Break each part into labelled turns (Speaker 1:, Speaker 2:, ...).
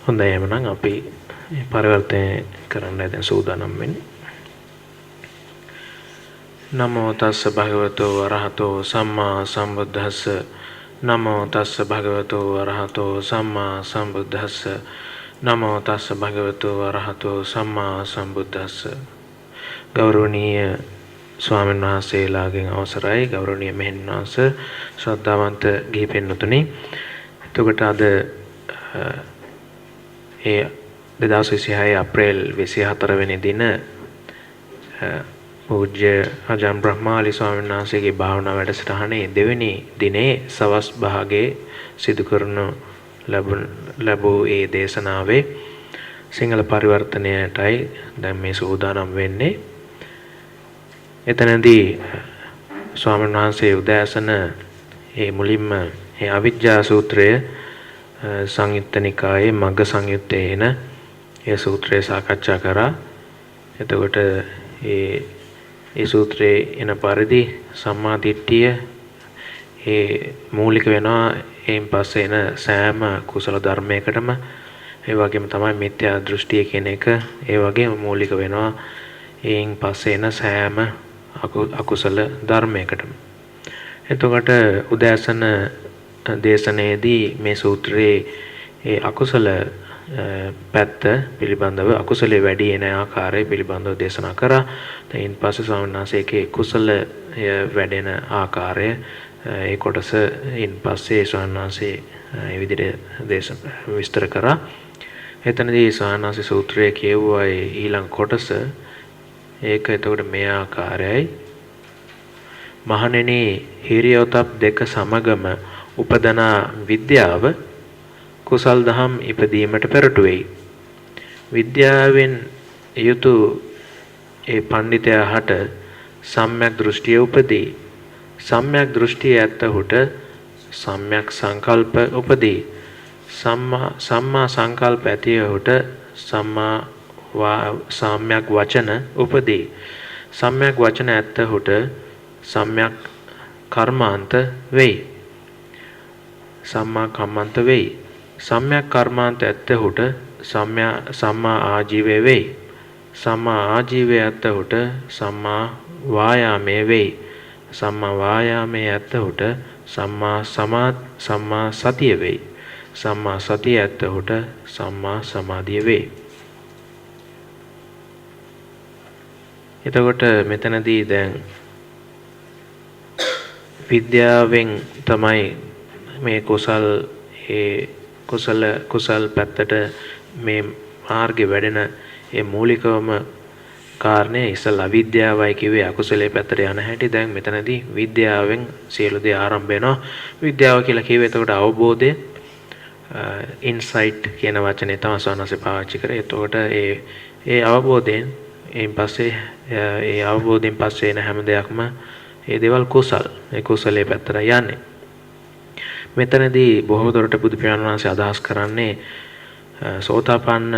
Speaker 1: හොඳයි එමනම් අපි පරිවර්තනය කරන්න දැන් සූදානම් වෙන්නේ. නමෝ තස්ස භගවතෝ අරහතෝ සම්මා සම්බුද්දස්ස. නමෝ තස්ස භගවතෝ අරහතෝ සම්මා සම්බුද්දස්ස. නමෝ තස්ස භගවතෝ අරහතෝ සම්මා සම්බුද්දස්ස. ගෞරවනීය ස්වාමීන් වහන්සේලාගෙන් අවසරයි, ගෞරවනීය මෙහෙණින් වහන්සේ, ශ්‍රද්ධාවන්ත ගිහි පින්වතුනි. එතකොට අද ඒ 2026 අප්‍රේල් 24 වෙනි දින පූජ්‍ය අජන් බ්‍රහ්මාලි ස්වාමීන් වහන්සේගේ භාවනා වැඩසටහනේ දෙවෙනි දිනේ සවස් භාගයේ සිදු කරනු ලැබූ ඒ දේශනාවේ සිංහල පරිවර්තනයටයි දැන් මේ සූදානම් වෙන්නේ. එතනදී ස්වාමීන් වහන්සේ උදෑසන ඒ මුලින්ම ඒ අවිජ්ජා සූත්‍රය සංයුත්ත නිකායේ මග්ග සංයුත්තේ එන ඒ සූත්‍රය සාකච්ඡා කරා. එතකොට ඒ සූත්‍රයේ එන පරිදි සම්මා දිට්ඨිය ඒ මූලික වෙනවා. එයින් පස්සේ එන සෑම කුසල ධර්මයකටම ඒ වගේම තමයි මිත්‍යා දෘෂ්ටිය කියන එක ඒ වගේම මූලික වෙනවා. එයින් පස්සේ එන සෑම අකුසල ධර්මයකටම. එතකොට උදෑසන දේශනාවේදී මේ සූත්‍රයේ ඒ අකුසල පැත්ත පිළිබඳව අකුසලයේ වැඩි වෙන ආකාරය පිළිබඳව දේශනා කරා. ඊට පස්සේ ස්වාමීන් වහන්සේගේ කුසලය වැඩෙන ආකාරය ඒ කොටස ඊට පස්සේ ස්වාමීන් වහන්සේ මේ විදිහට විස්තර කරා. එතනදී ස්වාමීන් වහන්සේ සූත්‍රයේ කියවුවා ඊළඟ කොටස. ඒක එතකොට මේ ආකාරයයි. මහණෙනි, හිරියොතප් දෙක සමගම උපදනා විද්‍යාව කුසල් දහම් ඉපදීමට පෙරටු වෙයි. විද්‍යාවෙන් යුතු ඒ පඬිතයා හට සම්‍යක් දෘෂ්ටිය උපදී. සම්‍යක් දෘෂ්ටිය ඇත්තහුට සම්‍යක් සංකල්ප උපදී. සම්මා සංකල්ප ඇතියහුට සම්‍යක් වචන උපදී. සම්‍යක් වචන ඇත්තහුට සම්‍යක් කර්මාන්ත වෙයි. සම්මා කම්මන්ත වෙයි. සම්‍යක් කර්මාන්ත ඇත්තහුට සම්මා ආජීවය වෙයි. සම්මා ආජීවය ඇත්තහුට සම්මා වායාමය වෙයි. සම්මා වායාමය ඇත්තහුට සම්මා සතිය වෙයි. සම්මා සතිය ඇත්තහුට සම්මා සමාධිය වෙයි. එතකොට මෙතනදී දැන් විද්‍යාවෙන් තමයි මේ කුසල් පැත්තට මේ මාර්ගේ වැඩෙන ඒ මූලිකවම කාරණේ ඉස්සලා අවිද්‍යාවයි කිව්වේ අකුසලයේ පැත්තට යන හැටි. දැන් මෙතනදී විද්‍යාවෙන් සියලු දේ ආරම්භ වෙනවා. විද්‍යාව කියලා කිව්වේ එතකොට අවබෝධය, ඉන්සයිට් කියන වචනේ තමයි සවනසේ පාවිච්චි කරේ. එතකොට ඒ අවබෝධයෙන් එයින් පස්සේ ඒ අවබෝධයෙන් පස්සේ එන හැම දෙයක්ම ඒ දේවල් කුසල්. ඒ කුසලයේ පැත්තට යන්නේ. මෙතනදී බොහෝ දුරට බුදු පියාණන් වහන්සේ අදහස් කරන්නේ සෝතාපන්න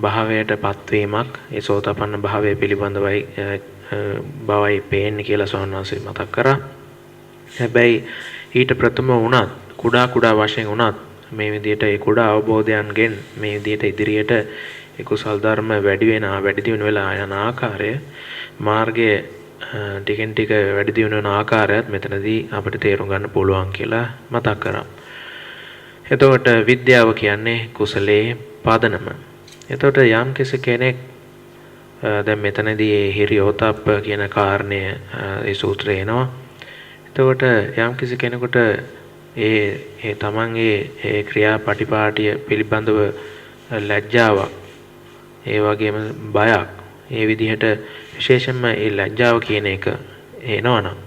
Speaker 1: භාවයට පත්වීමක්. ඒ සෝතාපන්න භාවය පිළිබඳවයි බවයි පේන්නේ කියලා ස්වාමීන් වහන්සේ මතක් කරා. හැබැයි ඊට ප්‍රථම වුණත් කුඩා වශයෙන් වුණත් මේ විදිහට ඒ කුඩා අවබෝධයන්ගෙන් මේ විදිහට ඉදිරියට ඒ කුසල් ධර්ම වැඩි දියුණු වෙලා යන ආකාරය මාර්ගයේ ටිකෙන් ටික වැඩි දියුණු වෙන ආකාරයත් මෙතනදී අපිට තේරුම් ගන්න පුළුවන් කියලා මතක් කරා. එතකොට විද්‍යාව කියන්නේ කුසලයේ පදනම. එතකොට යම් කෙනෙක් දැන් මෙතනදී හිරියෝතප්ප කියන කාරණය ඒ සූත්‍රේ එනවා. එතකොට යම් කෙනෙකුට ඒ තමන්ගේ ඒ ක්‍රියාපටිපාටිය පිළිබඳව ලැජ්ජාවක්, ඒ වගේම බයක්, ඒ විදිහට විශේෂයෙන්ම ඒ ලැජ්ජාව කියන එක එනවනම්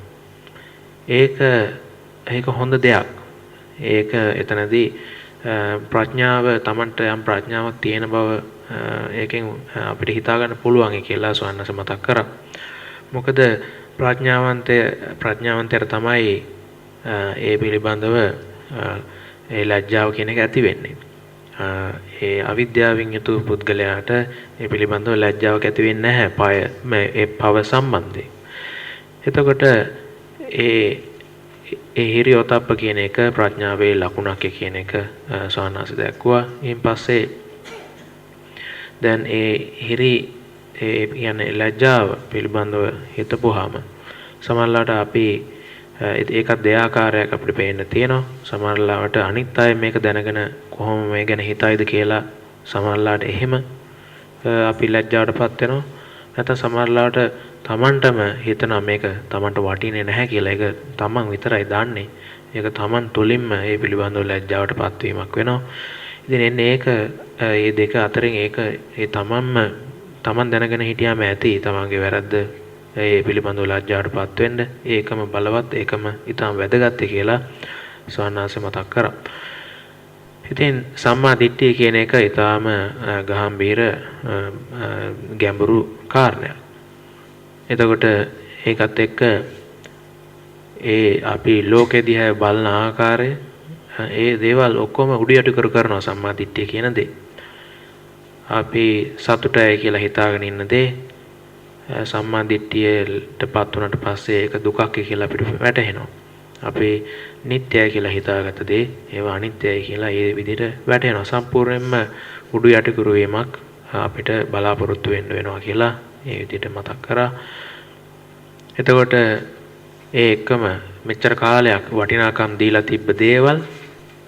Speaker 1: ඒක හොඳ දෙයක්. ඒක එතනදී ප්‍රඥාව තමන්ට යම් ප්‍රඥාවක් තියෙන බව ඒකෙන් අපිට හිතා ගන්න පුළුවන් කියලා සවන්නස මතක් කරා. මොකද ප්‍රඥාවන්තයට තමයි ඒ පිළිබඳව ඒ ලැජ්ජාව කියන එක ඇති වෙන්නේ. ඒ අවිද්‍යාවෙන් යුතු පුද්ගලයාට ඒ පිළිබඳව ලැජ්ජාවක් ඇති වෙන්නේ නැහැ ඒ පව සම්බන්ධයෙන්. එතකොට ඒ හිරියෝතප්ප කියන එක ප්‍රඥාවේ ලකුණක් කියන එක සානාස දැක්වුවා. ඊට පස්සේ දැන් ඒ හිරි ඒ කියන්නේ ලැජ්ජාව පිළිබඳව හිතපුවාම සමහරවිට අපි ඒකත් දෙආකාරයක් අපිට පේන්න තියෙනවා. සමහරවිට අනිත් අය මේක දැනගෙන කොහොම මේ ගැන හිතයිද කියලා සමහරවිට එහෙම අපි ලැජ්ජාවටපත් වෙනවා. නැත්නම් සමහරවිට තමන්ටම හිතනවා මේක තමන්ට වටින්නේ නැහැ කියලා. ඒක තමන් විතරයි දන්නේ. ඒක තමන් තුලින්ම ඒ පිළිබඳව ලැජ්ජාවටපත් වීමක් වෙනවා. ඉතින් එන්නේ ඒක මේ දෙක අතරින් ඒක ඒ තමන් දැනගෙන හිටියාම ඇති තමන්ගේ වැරද්ද ඒ පිළිබඳව ලැජ්ජාවටපත් වෙන්න. ඒකම බලවත් ඒකම ඊටම වැදගත් කියලා ස්වාමීන් මතක් කරා. ඉතින් සම්මා දිට්ඨිය කියන එක ඊටාම ගාම්භීර ගැඹුරු කාරණයක්. එතකොට ඒකත් එක්ක ඒ අපි ලෝකෙ දිහා බලන ආකාරය ඒ දේවල් ඔක්කොම උඩියට කරනවා සම්මා දිට්ඨිය කියන දේ. අපි සතුටයි කියලා හිතාගෙන ඉන්න දේ සම්මා දිට්ඨියටපත් වුණාට පස්සේ ඒක දුකක් කියලා අපිට වැටහෙනවා. අපි නිට්ටයයි කියලා හිතාගත්ත දේ ඒවා අනිත්‍යයි කියලා ඒ විදිහට වැටෙනවා. සම්පූර්ණයෙන්ම උඩු යට කරුවීමක් අපිට බලාපොරොත්තු වෙන්න වෙනවා කියලා ඒ විදිහට මතක් කරා. එතකොට ඒ එකම මෙච්චර කාලයක් වටිනාකම් දීලා තිබ්බ දේවල්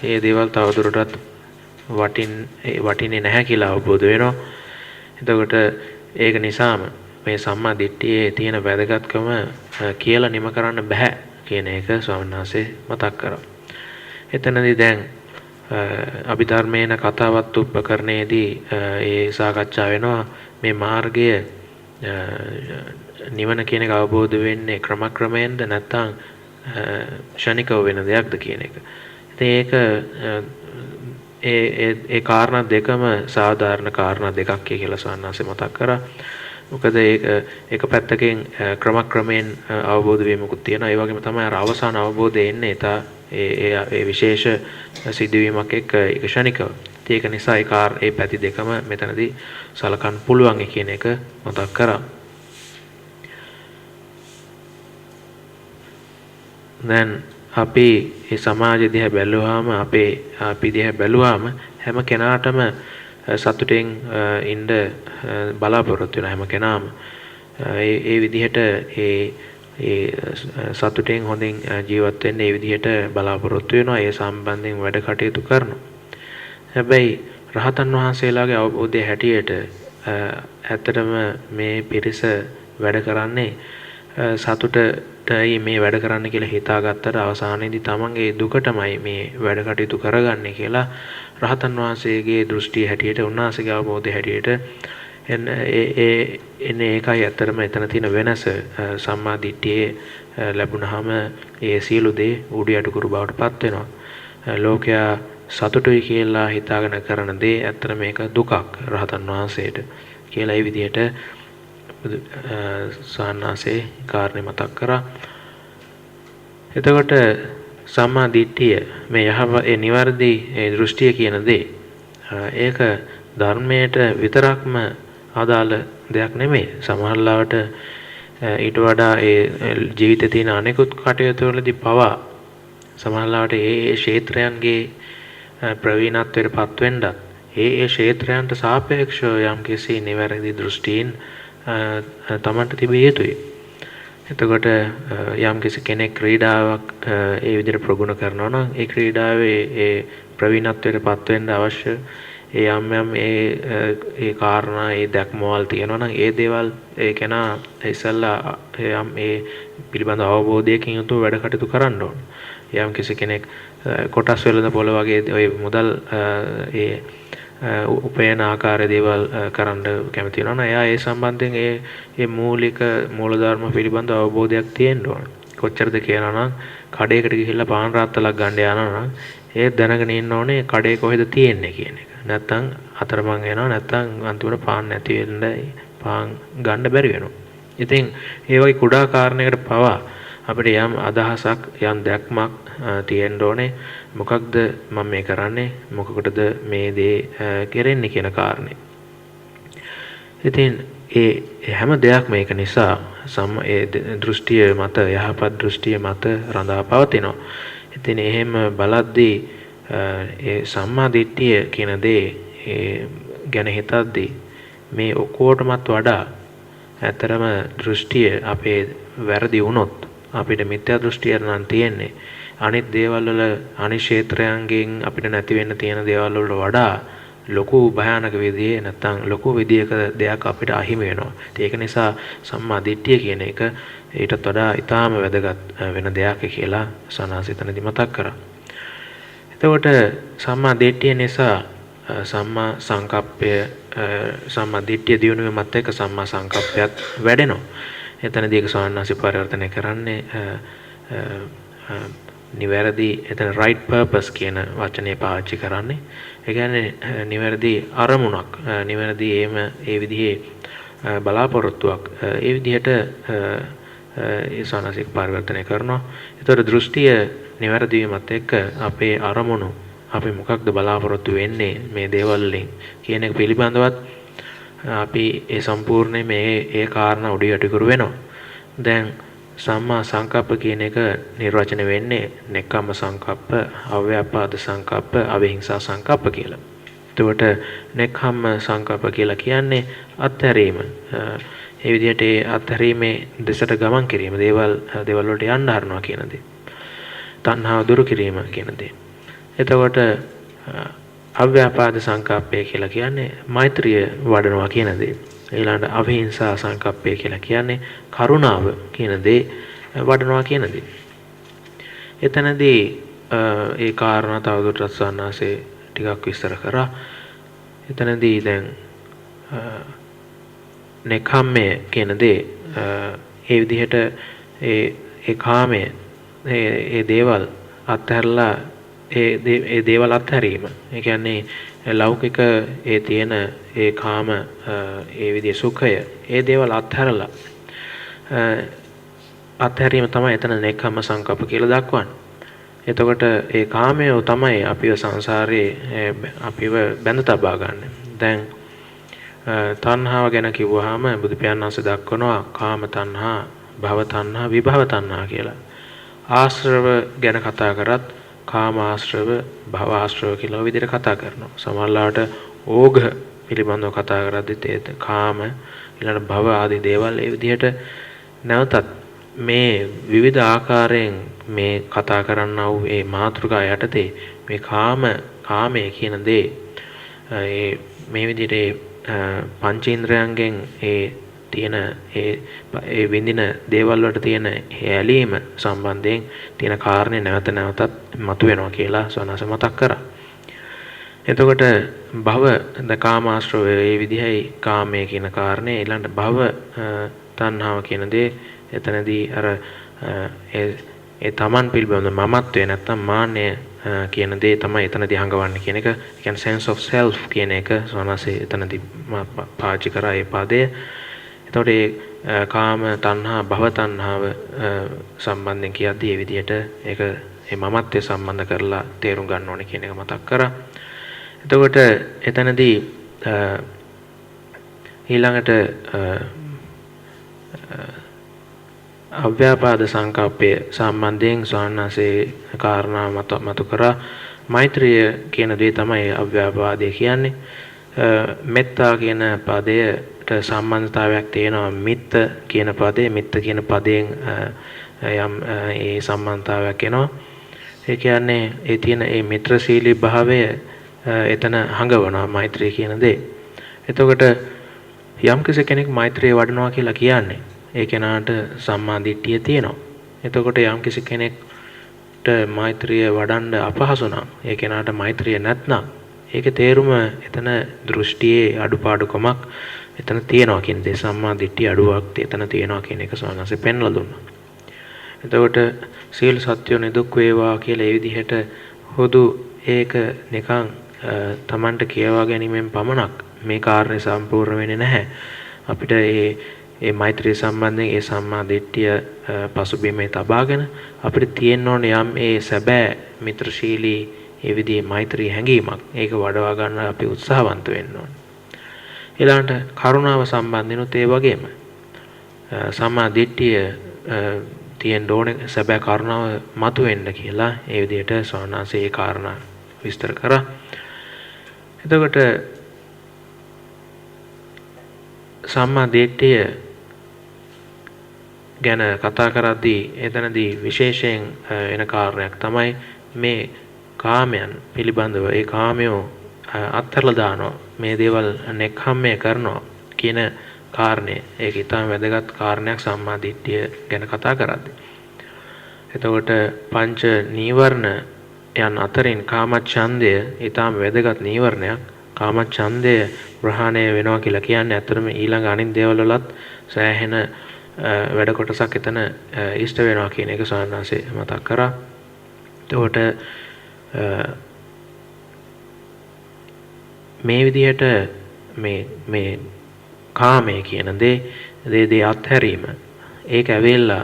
Speaker 1: ඒ දේවල් තවදුරටත් වටින්නේ නැහැ කියලා අවබෝධ වෙනවා. එතකොට ඒක නිසාම මේ සම්මා දිට්ඨියේ තියෙන වැදගත්කම කියලා නිම කරන්න බෑ කියන එක ස්වාමීන් වහන්සේ මතක් කරා. එතනදී දැන් අභිධර්මයේන කතාවත් උපකරණයේදී ඒ සාකච්ඡා වෙනවා මේ මාර්ගය නිවන කියන එක අවබෝධ වෙන්නේ ක්‍රමක්‍රමයෙන්ද නැත්නම් ෂණිකව වෙන දෙයක්ද කියන එක. ඉතින් ඒක ඒ කාරණා දෙකම සාධාරණ කාරණා දෙකක් කියලා සාන්නාසේ මතක් කරා. මොකද ඒක පැත්තකින් ක්‍රමක්‍රමයෙන් අවබෝධ වීමකුත් තියෙනවා. ඒ වගේම තමයි අර අවසාන අවබෝධය එන්නේ ඒ විශේෂ සිදුවීමක් එක්ක ඒක ෂණිකව. ඒක නිසා ඒ පැති දෙකම මෙතනදී සලකන්න පුළුවන් කියන එක මතක් කරා. දැන් අපි මේ සමාජය දිහා බැලුවාම අපි දිහා බැලුවාම හැම කෙනාටම සතුටෙන් ඉන්න බලාපොරොත්තු වෙන හැම කෙනාම ඒ විදිහට ඒ සතුටෙන් හොඳින් ජීවත් වෙන්න ඒ විදිහට බලාපොරොත්තු වෙනවා. ඒ සම්බන්ධයෙන් වැඩ කටයුතු කරනවා. හැබැයි රහතන් වහන්සේලාගේ අවබෝධය හැටියට ඇත්තටම මේ පිරිස වැඩ කරන්නේ සතුටටයි මේ වැඩ කරන්න කියලා හිතාගත්තට අවසානයේදී තමන්ගේ දුකටමයි මේ වැඩ කටයුතු කරගන්නේ කියලා රහතන් වහන්සේගේ දෘෂ්ටිය හැටියට උන්වහන්සේගේ අවබෝධය හැටියට එන්නේ ඒකයි ඇත්තටම එතන තියෙන වෙනස. සම්මා දිට්ඨියේ ලැබුණාම ඒ සියලු දේ උඩියට කුරු බවට පත් වෙනවා. ලෝකයා සතුටුයි කියලා හිතාගෙන කරන දේ ඇත්තට මේක දුකක් රහතන් වහන්සේට කියලා ඒ විදිහට සාන්නාසේ කාරණේ මතක් කරා. එතකොට සම්මා දිට්ඨිය මේ ඒ නිවැරදි ඒ දෘෂ්ටිය කියන දේ ඒක ධර්මයට විතරක්ම අදාළ දෙයක් නෙමෙයි. සමහරවිට ඊට වඩා ඒ ජීවිතේ තියෙන අනෙකුත් කටයුතු වලදී පවා සමහරවිට ඒ ක්ෂේත්‍රයන්ගේ ප්‍රවීණත්වයට පත් වෙන්නත් ඒ ක්ෂේත්‍රයන්ට සාපේක්ෂව යම්කිසි නිවැරදි දෘෂ්ටීන් තමන්ට තිබිය යුතුයි. එතකොට යම්කිසි කෙනෙක් ක්‍රීඩාවක් ඒ විදිහට ප්‍රගුණ කරනවා නම් ඒ ක්‍රීඩාවේ ඒ ප්‍රවීණත්වයට පත් වෙන්න අවශ්‍ය ඒ යම් ඒ කාරණා ඒ දැක්මවල තියෙනවා නම් ඒ දේවල් ඒ කෙනා ඉස්සල්ලා ඒ පිළිබඳ අවබෝධයකින් යුතුව වැඩ කටයුතු කරන්න ඕන. යම්කිසි කෙනෙක් කොටස් වෙළඳ පොළ වගේ ඔය මුදල් ඒ උපයන ආකාර දේවල් කරන්න කැමති වෙනවා නම් එයා ඒ සම්බන්ධයෙන් ඒ මූලධර්ම පිළිබඳ අවබෝධයක් තියෙන්න ඕන. කොච්චරද කියනවා නම් කඩේකට ගිහිල්ලා පාන් රාත්තලක් ගන්න යනවා නම් ඒ දැනගෙන ඉන්න ඕනේ කඩේ කොහෙද තියෙන්නේ කියන එක. නැත්තම් අතරමං වෙනවා නැත්තම් අන්තිමට පාන් නැති වෙන්න පාන් ගන්න බැරි වෙනවා. ඉතින් ඒ වගේ කුඩා කාරණයකට පවා අපිට යම් අදහසක් යම් දැක්මක් තියෙන්න ඕනේ. මොකක්ද මම මේ කරන්නේ? මොකකටද මේ දේ කරන්නේ කියන කාරණේ. ඉතින් ඒ හැම දෙයක්ම මේක නිසා ඒ දෘෂ්ටිය මත යහපත් දෘෂ්ටිය මත රඳා පවතිනවා. ඉතින් එහෙම බලද්දී ඒ සම්මා දිට්ඨිය කියන දේ ගැන හිතද්දී මේ ඔක්කොටමත් වඩා ඇතරම දෘෂ්ටිය අපේ වැරදි වුණොත් අපිට මිත්‍යා දෘෂ්ටිය නම් තියෙන්නේ අනිත් දේවල් වල අනිත් ක්ෂේත්‍රයන්ගෙන් අපිට නැති වෙන්න තියෙන දේවල් වලට වඩා ලොකු භයානක විදිහේ නැත්තම් ලොකු විදියක දෙයක් අපිට අහිමි වෙනවා. ඒක නිසා සම්මා දිට්ඨිය කියන එක ඊටත් වඩා ඊටාම වැදගත් වෙන දෙයක් කියලා සනාසිතනදි මතක් කරා. එතකොට සම්මා දිට්ඨිය නිසා සම්මා සංකප්පය සම්මා දිට්ඨිය දිනුවීමත් එක්ක සම්මා සංකප්පයත් වැඩෙනවා. එතනදී ඒක සාන්නාසි පරිවර්තනය කරන්නේ නිවැරදි එතන right purpose කියන වචනේ පාවිච්චි කරන්නේ. ඒ කියන්නේ නිවැරදි අරමුණක් නිවැරදි ඒ විදිහේ බලාපොරොත්තුවක් ඒ විදිහට ඒ සානසික පරිවර්තනය කරනවා. ඒතර දෘෂ්ටිය නිවැරදි වීමත් එක්ක අපේ අරමුණු අපි මොකක්ද බලාපොරොත්තු වෙන්නේ මේ දේවල් වලින් කියන එක පිළිබඳවත් අපි ඒ සම්පූර්ණයෙන් මේ කාරණා උඩ යටිකුරු වෙනවා. දැන් සම්මා සංකප්ප කියන එක නිර්වචනය වෙන්නේ නෙක්ඛම්ම සංකප්ප, අව්‍යාපාද සංකප්ප, අවිහිංසා සංකප්ප කියලා. එතකොට නෙක්ඛම්ම සංකප්ප කියලා කියන්නේ අත්හැරීම. ඒ විදිහට ඒ අත්හැරීමේ දෙසට ගමන් කිරීම, දේවල් වලට යන්න හරනවා කියන දේ. තණ්හාව දුරු කිරීම කියන දේ. එතකොට අව්‍යාපාද සංකප්පය කියලා කියන්නේ මෛත්‍රිය වඩනවා කියන දේ. ඊළඟට අවිහිංසා සංකප්පය කියලා කියන්නේ කරුණාව කියන දේ වඩනවා කියන දේ. එතනදී ඒ කාරණා තවදුරටත් සන්නාසේ ටිකක් විස්තර කරා. එතනදී දැන් නෙක්ඛම්මය කියන දේ ඒ විදිහට ඒ කාමය ඒ දේවල් අත්හැරලා ඒ දේවල් අත්හැරීම. ඒ කියන්නේ ලෞකික ඒ තියෙන ඒ කාම ඒ විදිහේ සුඛය ඒ දේවල් අත්හැරලා අත්හැරීම තමයි එතන නෙක්ඛම්ම සංකප්ප කියලා දක්වන්නේ. එතකොට ඒ කාමය තමයි අපිව සංසාරේ අපිව බැඳ තබා ගන්න. දැන් තණ්හාව ගැන කිව්වහම බුදු පියාණන් වහන්සේ දක්වනවා කාම තණ්හා, භව තණ්හා, විභව තණ්හා කියලා. ආශ්‍රව ගැන කතා කරත් කාම ආශ්‍රව, භව ආශ්‍රව කියලා විදිහට කතා කරනවා. සමහරවිට ඕඝ පිළිබඳව කතා කරද්දිත් ඒ කාම ඊළඟ භව ආදී දේවල් ඒ විදිහට නැවතත් මේ විවිධ ආකාරයෙන් මේ කතා කරන්නා වූ මේ මාතෘකා යටතේ මේ කාමයේ කියන දේ මේ විදිහට පංචේන්ද්‍රයන්ගෙන් ඒ තියෙන ඒ විඳින දේවල් වලට තියෙන ඇලීම සම්බන්ධයෙන් තියෙන කාරණේ නැවත නැවතත් මතුවෙනවා කියලා සවනස මතක් කරා. එතකොට භව කාමාශ්‍රව ඒ විදිහයි කාමයේ කියන කාරණේ ඊළඟ භව තණ්හාව කියන දේ එතනදී අර ඒ තමන් පිළිබඳ මමත්වය නැත්තම් මාන්නය කියන දේ තමයි එතනදී හංගවන්නේ කියන එක. ඒ කියන්නේ sense of self කියන එක සවනසේ එතනදී පාවිච්චි කරා ඒ පදය. එතකොට ඒ කාම තණ්හා භව තණ්හාව සම්බන්ධයෙන් කියද්දී මේ විදිහට ඒක මේ මමත්වය සම්බන්ධ කරලා තේරුම් ගන්න ඕනේ කියන එක මතක් කරා. එතකොට එතනදී ඊළඟට අව්‍යාපාද සංකප්පය සම්බන්ධයෙන් සාන්නාසේ කාරණා මතු කරා. මෛත්‍රිය කියන දේ තමයි අව්‍යාපාදය කියන්නේ. මෙත්තා කියන පදයට සම්බන්ධතාවයක් තියෙනවා මිත්ත කියන පදේ. මිත්ත කියන පදයෙන් යම් ඒ සම්බන්ධතාවයක් එනවා. ඒ කියන්නේ ඒ තියෙන ඒ මිත්‍රශීලී භාවය එතන හඟවනවා මෛත්‍රිය කියන දේ. එතකොට යම් කෙනෙක් මෛත්‍රිය වඩනවා කියලා කියන්නේ ඒ කෙනාට සම්මා දිට්ඨිය තියෙනවා. එතකොට යම් කෙනෙක්ට මෛත්‍රිය වඩන්න අපහසු නම් ඒ කෙනාට මෛත්‍රිය නැත්නම් ඒකේ තේරුම එතන දෘෂ්ටියේ අඩුපාඩුකමක් එතන තියෙනවා කියන දේ. සම්මා දිට්ඨිය අඩුවක් එතන තියෙනවා කියන එක සවනසේ පෙන්වලා දුන්නා. එතකොට සීල සත්‍ය නිදුක් වේවා කියලා ඒ විදිහට හොදු ඒක නිකන් Tamanට කියවා ගැනීමෙන් පමණක් මේ කාර්යය සම්පූර්ණ වෙන්නේ නැහැ. අපිට ඒ මෛත්‍රිය සම්බන්ධයෙන් ඒ සම්මා දිට්ඨිය පසුබිමේ තබාගෙන අපිට තියෙන්න ඕනේ යම් ඒ සැබෑ මිත්‍රශීලී ඒ විදිහේ මෛත්‍රී හැඟීමක්. ඒක වඩවා ගන්න අපි උත්සාහවන්ත වෙන්න ඕනේ. ඊළඟට කරුණාව සම්බන්ධිනුත් ඒ වගේම සම්මා දිට්ඨිය තියෙන්න ඕනේ සැබෑ කරුණාව මතුවෙන්න කියලා ඒ විදිහට සවනාසේ ඒ කාරණා විස්තර කරා. එතකොට සම්මා දිට්ඨිය ගැන කතා කරද්දී එතනදී විශේෂයෙන් එන කාරණයක් තමයි මේ කාමයන් පිළිබඳව ඒ කාමයෝ අත්හැරලා දානවා මේ දේවල් නෙක්ඛම්මය කරනවා කියන කාරණේ ඒක ඊටම වැදගත් කාරණයක් සම්මා දිට්ඨිය ගැන කතා කරද්දී. එතකොට පංච නීවරණ යන අතරින් කාමච්ඡන්දය ඊටම වැදගත් නීවරණයක්. කාමච්ඡන්දය ප්‍රහාණය වෙනවා කියලා කියන්නේ අතරම ඊළඟ අනිත් දේවල් වලත් සෑහෙන වැඩ කොටසක් එතන ඉෂ්ට වෙනවා කියන එක සාමාන්‍යයෙන් මතක් කරා. එතකොට මේ විදිහට මේ කාමය කියන දේ අත්හැරීම ඒක ඇවිල්ලා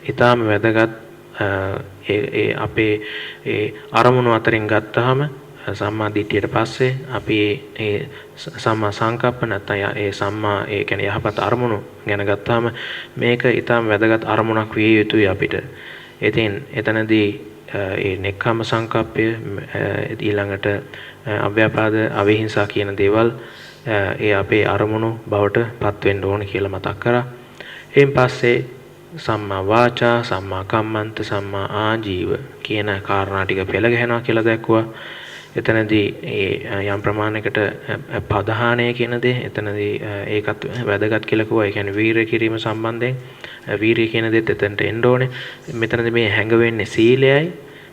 Speaker 1: ඊටාම වැදගත් ඒ අපේ ඒ අරමුණු අතරින් ගත්තාම සම්මා දිට්ඨියට පස්සේ අපි ඒ සම්මා සංකප්ප නැත්නම් ඒ සම්මා ඒ කියන්නේ යහපත් අරමුණු ගැන ගත්තාම මේක ඊටාම වැදගත් අරමුණක් විය යුතුයි අපිට. ඉතින් එතනදී ඒ නෙක්ඛම්ම සංකප්පය ඊළඟට අව්‍යාපාද අවිහිංසා කියන දේවල් ඒ අපේ අරමුණු බවට පත් වෙන්න ඕන කියලා මතක් කරා. එයින් පස්සේ සම්මා වාචා, සම්මා කම්මන්ත, සම්මා ආජීව කියන කාරණා ටික පෙළ ගැහෙනවා කියලා දැක්කුවා. එතනදී ඒ යම් ප්‍රමාණයකට පදහාණය කියන දේ එතනදී ඒකත් වැදගත් කියලා කිව්වා. ඒ කියන්නේ වීරිය කිරීම සම්බන්ධයෙන් වීරිය කියන දෙත් එතනට එන්න ඕනේ. මෙතනදී මේ හැඟ වෙන්නේ සීලයයි.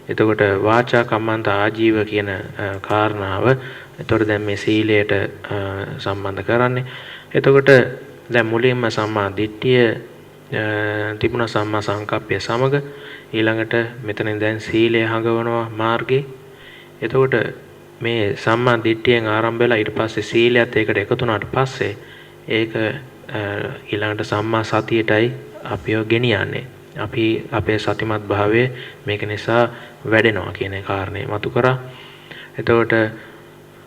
Speaker 1: එතකොට වාචා කම්මන්ත ආජීව කියන කාරණාව එතකොට දැන් මේ සීලයට සම්බන්ධ කරන්නේ. එතකොට දැන් මුලින්ම සම්මා දිට්ඨිය තිබුණා සම්මා සංකප්පය සමග ඊළඟට මෙතනින් දැන් සීලය හඟවනවා මාර්ගේ. එතකොට මේ සම්මා දිට්ඨියෙන් ආරම්භ වෙලා ඊට පස්සේ සීලයත් ඒකට එකතු වුණාට පස්සේ ඒක ඊළඟට සම්මා සතියටයි අපිව ගෙනියන්නේ. අපි අපේ සතිමත් භාවය මේක නිසා වැඩෙනවා කියන කාරණේ මතු කරා. එතකොට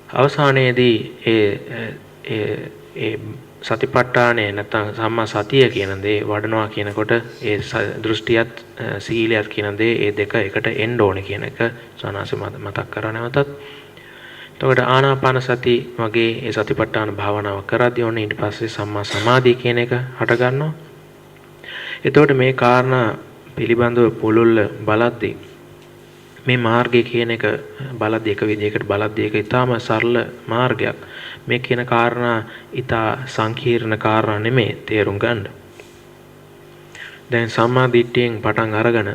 Speaker 1: අවසානයේදී ඒ සතිපට්ඨානය නැත්නම් සම්මා සතිය කියන දේ වඩනවා කියනකොට ඒ දෘෂ්ටියත් සීලයත් කියන දේ ඒ දෙක එකට එන්න ඕනේ කියන එක සනාස මතක් කරා නැවතත්. එතකොට ආනාපාන සති වගේ ඒ සතිපට්ඨාන භාවනාව කරද්දී ඕනේ ඊට පස්සේ සම්මා සමාධිය කියන එක හට ගන්නවා. එතකොට මේ කාරණා පිළිබඳව පුළුල්ල බලද්දී මේ මාර්ගය කියන එක බලද්දී එක විදිහකට බලද්දී ඒක ඊටාම සරල මාර්ගයක්. මේ කියන කාරණා ඊටා සංකීර්ණ කාරණා නෙමෙයි තේරුම් ගන්න. දැන් සම්මා දිට්ඨියෙන් පටන් අරගෙන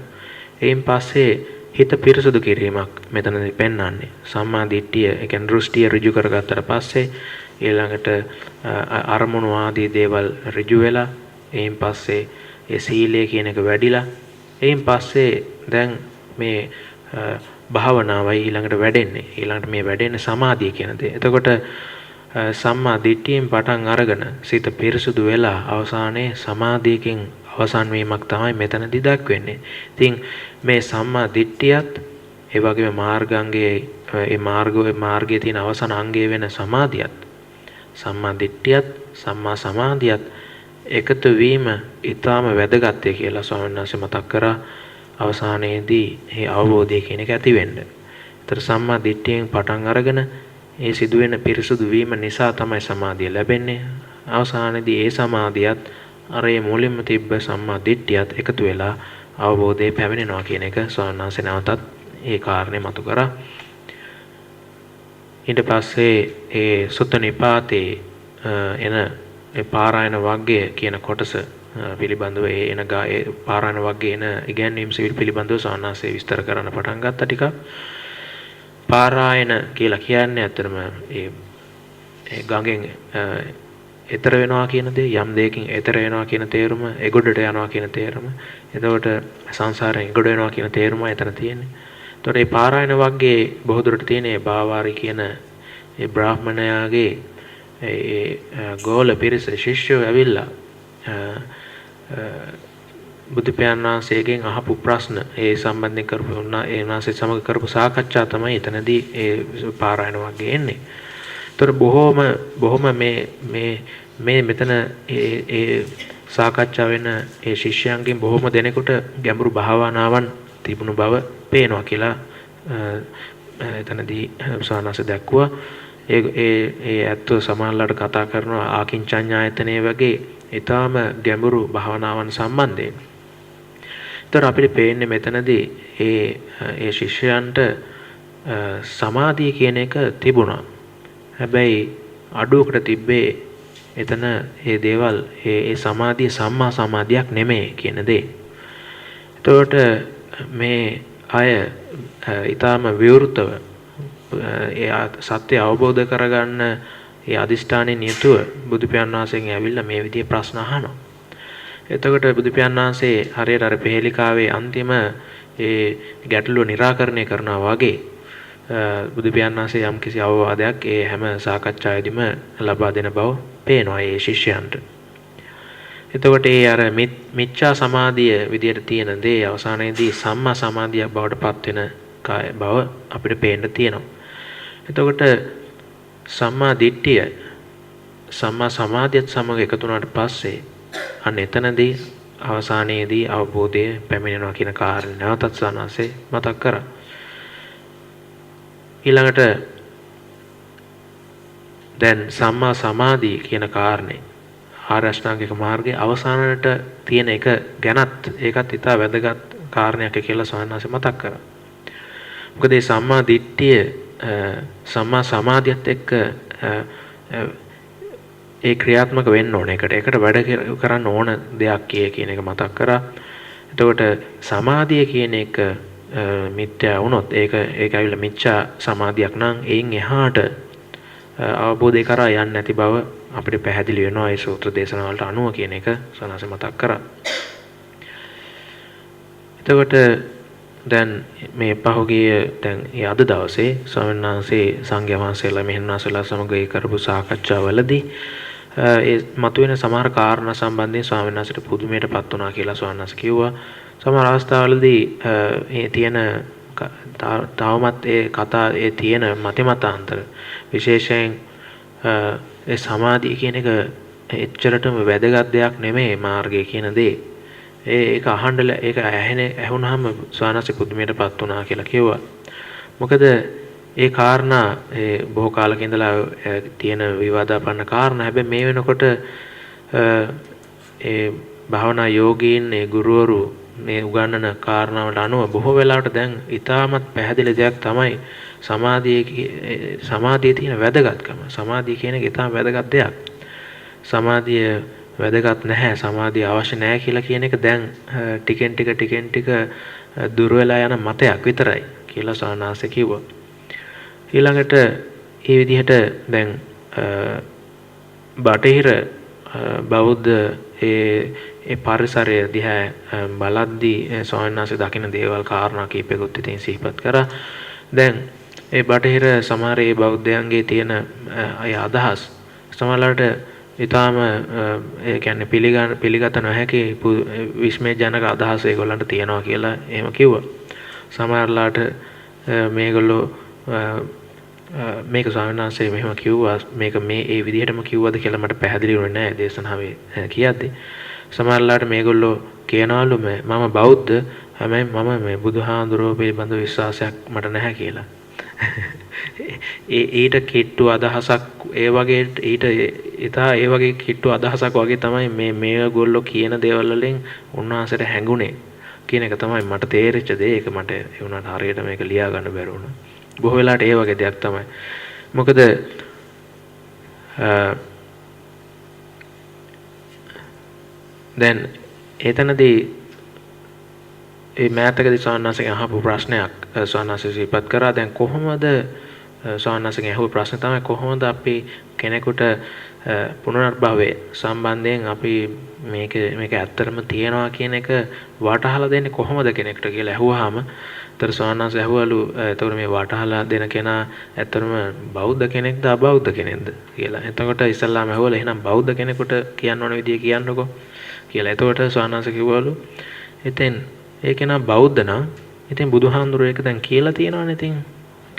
Speaker 1: එයින් පස්සේ හිත පිරිසුදු කිරීමක් මෙතනදී පෙන්වන්නේ. සම්මා දිට්ඨිය ඒ කියන්නේ දෘෂ්ටිය ඍජු කරගත්තට පස්සේ ඊළඟට අරමුණු ආදී දේවල් ඍජු වෙලා එයින් පස්සේ ඒ සීලය කියන එක වැඩිලා එයින් පස්සේ දැන් මේ භාවනාවයි ඊළඟට වැඩෙන්නේ. ඊළඟට මේ වැඩෙන්නේ සමාධිය කියන දේ. එතකොට සම්මා දිට්ඨියෙන් පටන් අරගෙන සිත පිරිසුදු වෙලා අවසානයේ සමාධියකින් අවසන් වීමක් තමයි මෙතනදී දක්වන්නේ. ඉතින් මේ සම්මා දිට්ඨියත් ඒ වගේම මාර්ගාංගයේ ඒ මාර්ගයේ තියෙන අවසන් අංගය වෙන සමාධියත් සම්මා දිට්ඨියත් සම්මා සමාධියත් එකතු වීම ඊටාම වැදගත් කියලා ස්වාමීන් වහන්සේ මතක් කරා. අවසානයේදී මේ අවබෝධය කියන එක ඇති වෙන්න. ඒතර සම්මා දිට්ඨියෙන් පටන් අරගෙන ඒ සිදුවෙන පිරිසුදු වීම නිසා තමයි සමාධිය ලැබෙන්නේ. අවසානයේදී ඒ සමාධියත් අර ඒ මුලින්ම තිබ්බ සම්මා දිට්ඨියත් එකතු වෙලා අවබෝධය පැමිණෙනවා කියන එක ස්වාමීන් වහන්සේ නැවතත් ඒ කාරණේ මතු කරා. ඊට පස්සේ ඒ සුත්ත නිපාතේ එන ඒ පාරායන වග්ගය කියන කොටස පිළිබඳව ඒ පාරායන වග්ගයේ එන ඉගැන්වීම් සිවිල් පිළිබඳව ස්වාමීන් වහන්සේ විස්තර කරන්න පටන් ගත්තා ටිකක්. පාරායන කියලා කියන්නේ අතරම ඒ ගඟෙන් එතර වෙනවා කියන දේ යම් දෙයකින් එතර වෙනවා කියන තේරුම එගොඩට යනවා කියන තේරුම. එතකොට සංසාරයෙන් එගොඩ වෙනවා කියන තේරුමයි එතන තියෙන්නේ. එතකොට මේ පාරායන වග්ගයේ බොහෝ දුරට තියෙන ඒ බාවාරි කියන ඒ බ්‍රාහ්මණයාගේ ඒ ගෝල පිරිස ශිෂ්‍යෝ ඇවිල්ලා බුදු පියාණන් වහන්සේගෙන් අහපු ප්‍රශ්න ඒ සම්බන්ධයෙන් කරපු ඒ වාසේ සමග කරපු සාකච්ඡා තමයි එතනදී ඒ පාරායන වග්ගයේ එන්නේ. ඒතර බොහොම මේ මෙතන ඒ සාකච්ඡා වෙන ඒ ශිෂ්‍යයන්ගෙන් බොහොම දෙනෙකුට ගැඹුරු භාවනාවන් තිබුණු බව පේනවා කියලා එතනදී සානස දැක්වුවා. ඒ ඇත්තෝ සමානලට කතා කරනවා ආකින්චඤ්ඤායතනෙ වගේ ඊටාම ගැඹුරු භාවනාවන් සම්බන්ධයෙන්. ඒතර අපිට පේන්නේ මෙතනදී ඒ ශිෂ්‍යයන්ට සමාධිය කියන එක තිබුණා. හැබැයි අඩුවකට තිබ්බේ එතන මේ දේවල් ඒ සමාධිය සම්මා සමාධියක් නෙමෙයි කියන දේ. එතකොට මේ අය ඊටාම විවෘතව ඒ සත්‍ය අවබෝධ කරගන්න ඒ අදිෂ්ඨානෙන් යුතුව බුදු පියාණන් වහන්සේගෙන් ඇවිල්ලා මේ විදිහේ ප්‍රශ්න අහනවා. එතකොට බුදු පියාණන් වහන්සේ හරියට අර පෙහෙලිකාවේ අන්තිම ඒ ගැටලුව निराකරණය කරනවා වගේ බුදු පියාණන් වහන්සේ යම් කිසි අවවාදයක් ඒ හැම සාකච්ඡාවෙදිම ලබා දෙන බව පේනවා ඒ ශිෂ්‍යයන්ට. එතකොට ඒ අර මිච්ඡා සමාධිය විදියට තියෙන දේ අවසානයේදී සම්මා සමාධියක් බවට පත් වෙන බව අපිට පේන්න තියෙනවා. එතකොට සම්මා දිට්ඨිය සම්මා සමාධියත් සමග එකතු වුණාට පස්සේ අන්න එතනදී අවසානයේදී අවබෝධය පැමිණෙනවා කියන කාරණේ නැවතත් සානාසේ මතක් කරා. ඊළඟට දැන් සම්මා සමාධිය කියන කාරණේ ආර්ය අෂ්ටාංගික මාර්ගයේ අවසානට තියෙන එක ගැනත් ඒකත් ඉතා වැදගත් කාරණයක් කියලා සානාසේ මතක් කරා. මොකද මේ සම්මා දිට්ඨිය සම්මා සමාධියත් එක්ක ඒ ක්‍රියාත්මක වෙන්න ඕන එකට. ඒකට වැඩ කරන්න ඕන දෙයක් කියන එක මතක් කරා. එතකොට සමාධිය කියන එක මිත්‍යා වුණොත් ඒක ඇවිල්ලා මිච්ඡා සමාධියක් නම් එයින් එහාට අවබෝධය කරා යන්නේ නැති බව අපිට පැහැදිලි වෙනවා ඒ සූත්‍ර දේශනා වලට අනුව කියන එක සනස මතක් කරා. එතකොට දැන් මේ පහුගිය දැන් ඒ අද දවසේ ස්වාමීන් වහන්සේ සංඝයා වහන්සේලා මෙහෙණාසලා සමග ඒ කරපු සාකච්ඡාවලදී ඒ මතුවෙන සමහර කාරණා සම්බන්ධයෙන් ස්වාමීන් වහන්සේට පුදුමයටපත් වුණා කියලා ස්වාමීන් වහන්සේ කිව්වා. සමහර අවස්ථාවලදී මේ තියෙන තවමත් ඒ කතා ඒ තියෙන මතිමතාන්තර විශේෂයෙන් ඒ සමාධිය කියන එක එච්චරටම වැදගත් දෙයක් නෙමෙයි මාර්ගය කියන දේ. ඒක අහන්න ඒක ඇහුනහම ස්වාමීන් පුදුමයටපත් වුණා කියලා කිව්වා. මොකද ඒ කාරණා ඒ බොහෝ කාලක ඉඳලා තියෙන විවාදාපන්න කාරණා. හැබැයි මේ වෙනකොට ඒ භාවනා යෝගීන් ඒ ගුරුවරු මේ උගන්වන කාරණාවට අනුව බොහෝ වෙලාවට දැන් ඊටමත් පැහැදිලි දෙයක් තමයි සමාධියේ තියෙන වැදගත්කම. සමාධිය කියන එක ඊටම වැදගත් දෙයක්. සමාධිය වැදගත් නැහැ, සමාධිය අවශ්‍ය නැහැ කියලා කියන එක දැන් ටිකෙන් ටික දුර වෙලා යන මතයක් විතරයි කියලා සානාසේ කිව්වා. ඊළඟට මේ විදිහට දැන් බටහිර බෞද්ධ ඒ පරිසරය දිහා බලද්දී සානාසේ දකින දේවල් කාරණා කීපයකට ඉතින් සිහිපත් කරා. දැන් ඒ බටහිර සමහර ඒ බෞද්ධයන්ගේ තියෙන අය අදහස් සමහරවිට ඊටාම ඒ කියන්නේ පිළිගත නොහැකි විස්මයජනක අදහස් ඒගොල්ලන්ට තියෙනවා කියලා එහෙම කිව්වා. සමහරලාට මේගොල්ලෝ මේක ස්වාමීන් වහන්සේ මෙහෙම කිව්වා මේක මේ ඒ විදිහටම කිව්වද කියලා මට පැහැදිලි වුණේ නැහැ දේශනාවේ කියද්දී. සමහරලාට මේගොල්ලෝ කියනවලු මම බෞද්ධ හැබැයි මම මේ බුදුහාඳුරෝ පිළිබඳ විශ්වාසයක් මට නැහැ කියලා. ඊට කිට්ටු අදහසක් ඒ වගේ ඒ වගේ කිට්ටු අදහසක් වගේ තමයි මේගොල්ලෝ කියන දේවල් වලින් උන්වහන්සේට හැඟුණේ කියන එක තමයි මට තේරිච්ච දේ. ඒක මට ඒ වුණාට හරියට මේක ලියා ගන්න බැරි වුණා. බොහෝ වෙලාවට ඒ වගේ දෙයක් තමයි. මොකද දැන් එතනදී ඒ මෑතකදී සාන්නාසගෙන් අහපු ප්‍රශ්නයක් සාන්නාසෙ සිහිපත් කරා. දැන් කොහොමද සාන්නාසගෙන් අහපු ප්‍රශ්නේ තමයි කොහොමද අපි කෙනෙකුට පුනර්භවය සම්බන්ධයෙන් අපි මේක ඇත්තටම තියනවා කියන එක වටහලා දෙන්නේ කොහොමද කෙනෙකුට කියලා අහුවාම තර සාන්නාස අහුවලු එතකොට මේ වටහලා දෙන කෙනා ඇත්තටම බෞද්ධ කෙනෙක්ද අබෞද්ධ කෙනෙක්ද කියලා. එතකොට ඉස්සල්ලාම අහුවල එහෙනම් බෞද්ධ කෙනෙකුට කියන්න ඕන විදිය කියන්නකෝ කියලා. එතකොට සාන්නාස කිව්වලු ඉතින් ඒක නා බෞද්ධ නම් ඉතින් බුදුහාමුදුරුවෝ ඒක දැන් කියලා තියෙනවනේ. ඉතින්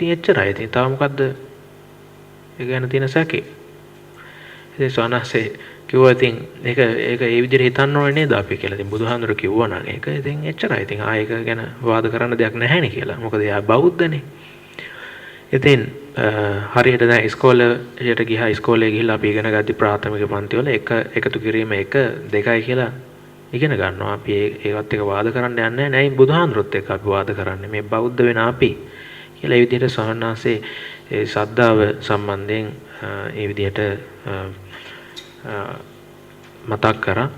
Speaker 1: එච්චරයි. ඉතින් තව මොකද්ද ඒ ගැන තියෙන සැකේ? ඉතින් සෝනාසේ කිව්වා ඉතින් ඒක ඒ විදිහට හිතන්න ඕනේ නේද අපි කියලා. ඉතින් බුදුහාමුදුරුවෝ කිව්වා නම් ඒක ඉතින් එච්චරයි. ඉතින් ඒක ගැන වාද කරන්න දෙයක් නැහැනේ කියලා. මොකද එයා බෞද්ධනේ. ඉතින් හරියට දැන් ඉස්කෝලේට ගිහා ඉස්කෝලේ ගිහිල්ලා අපි ඉගෙන ගද්දි ප්‍රාථමික පන්ති වල එකතු කිරීම 1 2යි කියලා ඉගෙන ගන්නවා. අපි ඒවත් එක වාද කරන්න යන්නේ නැහැ. බුදුහාඳුරොත් එක්ක අපි වාද කරන්නේ. මේ බෞද්ධ වෙන අපි කියලා ඒ විදිහට සවන්නාසේ ඒ ශ්‍රද්ධාව සම්බන්ධයෙන් ඒ විදිහට මතක් කරා.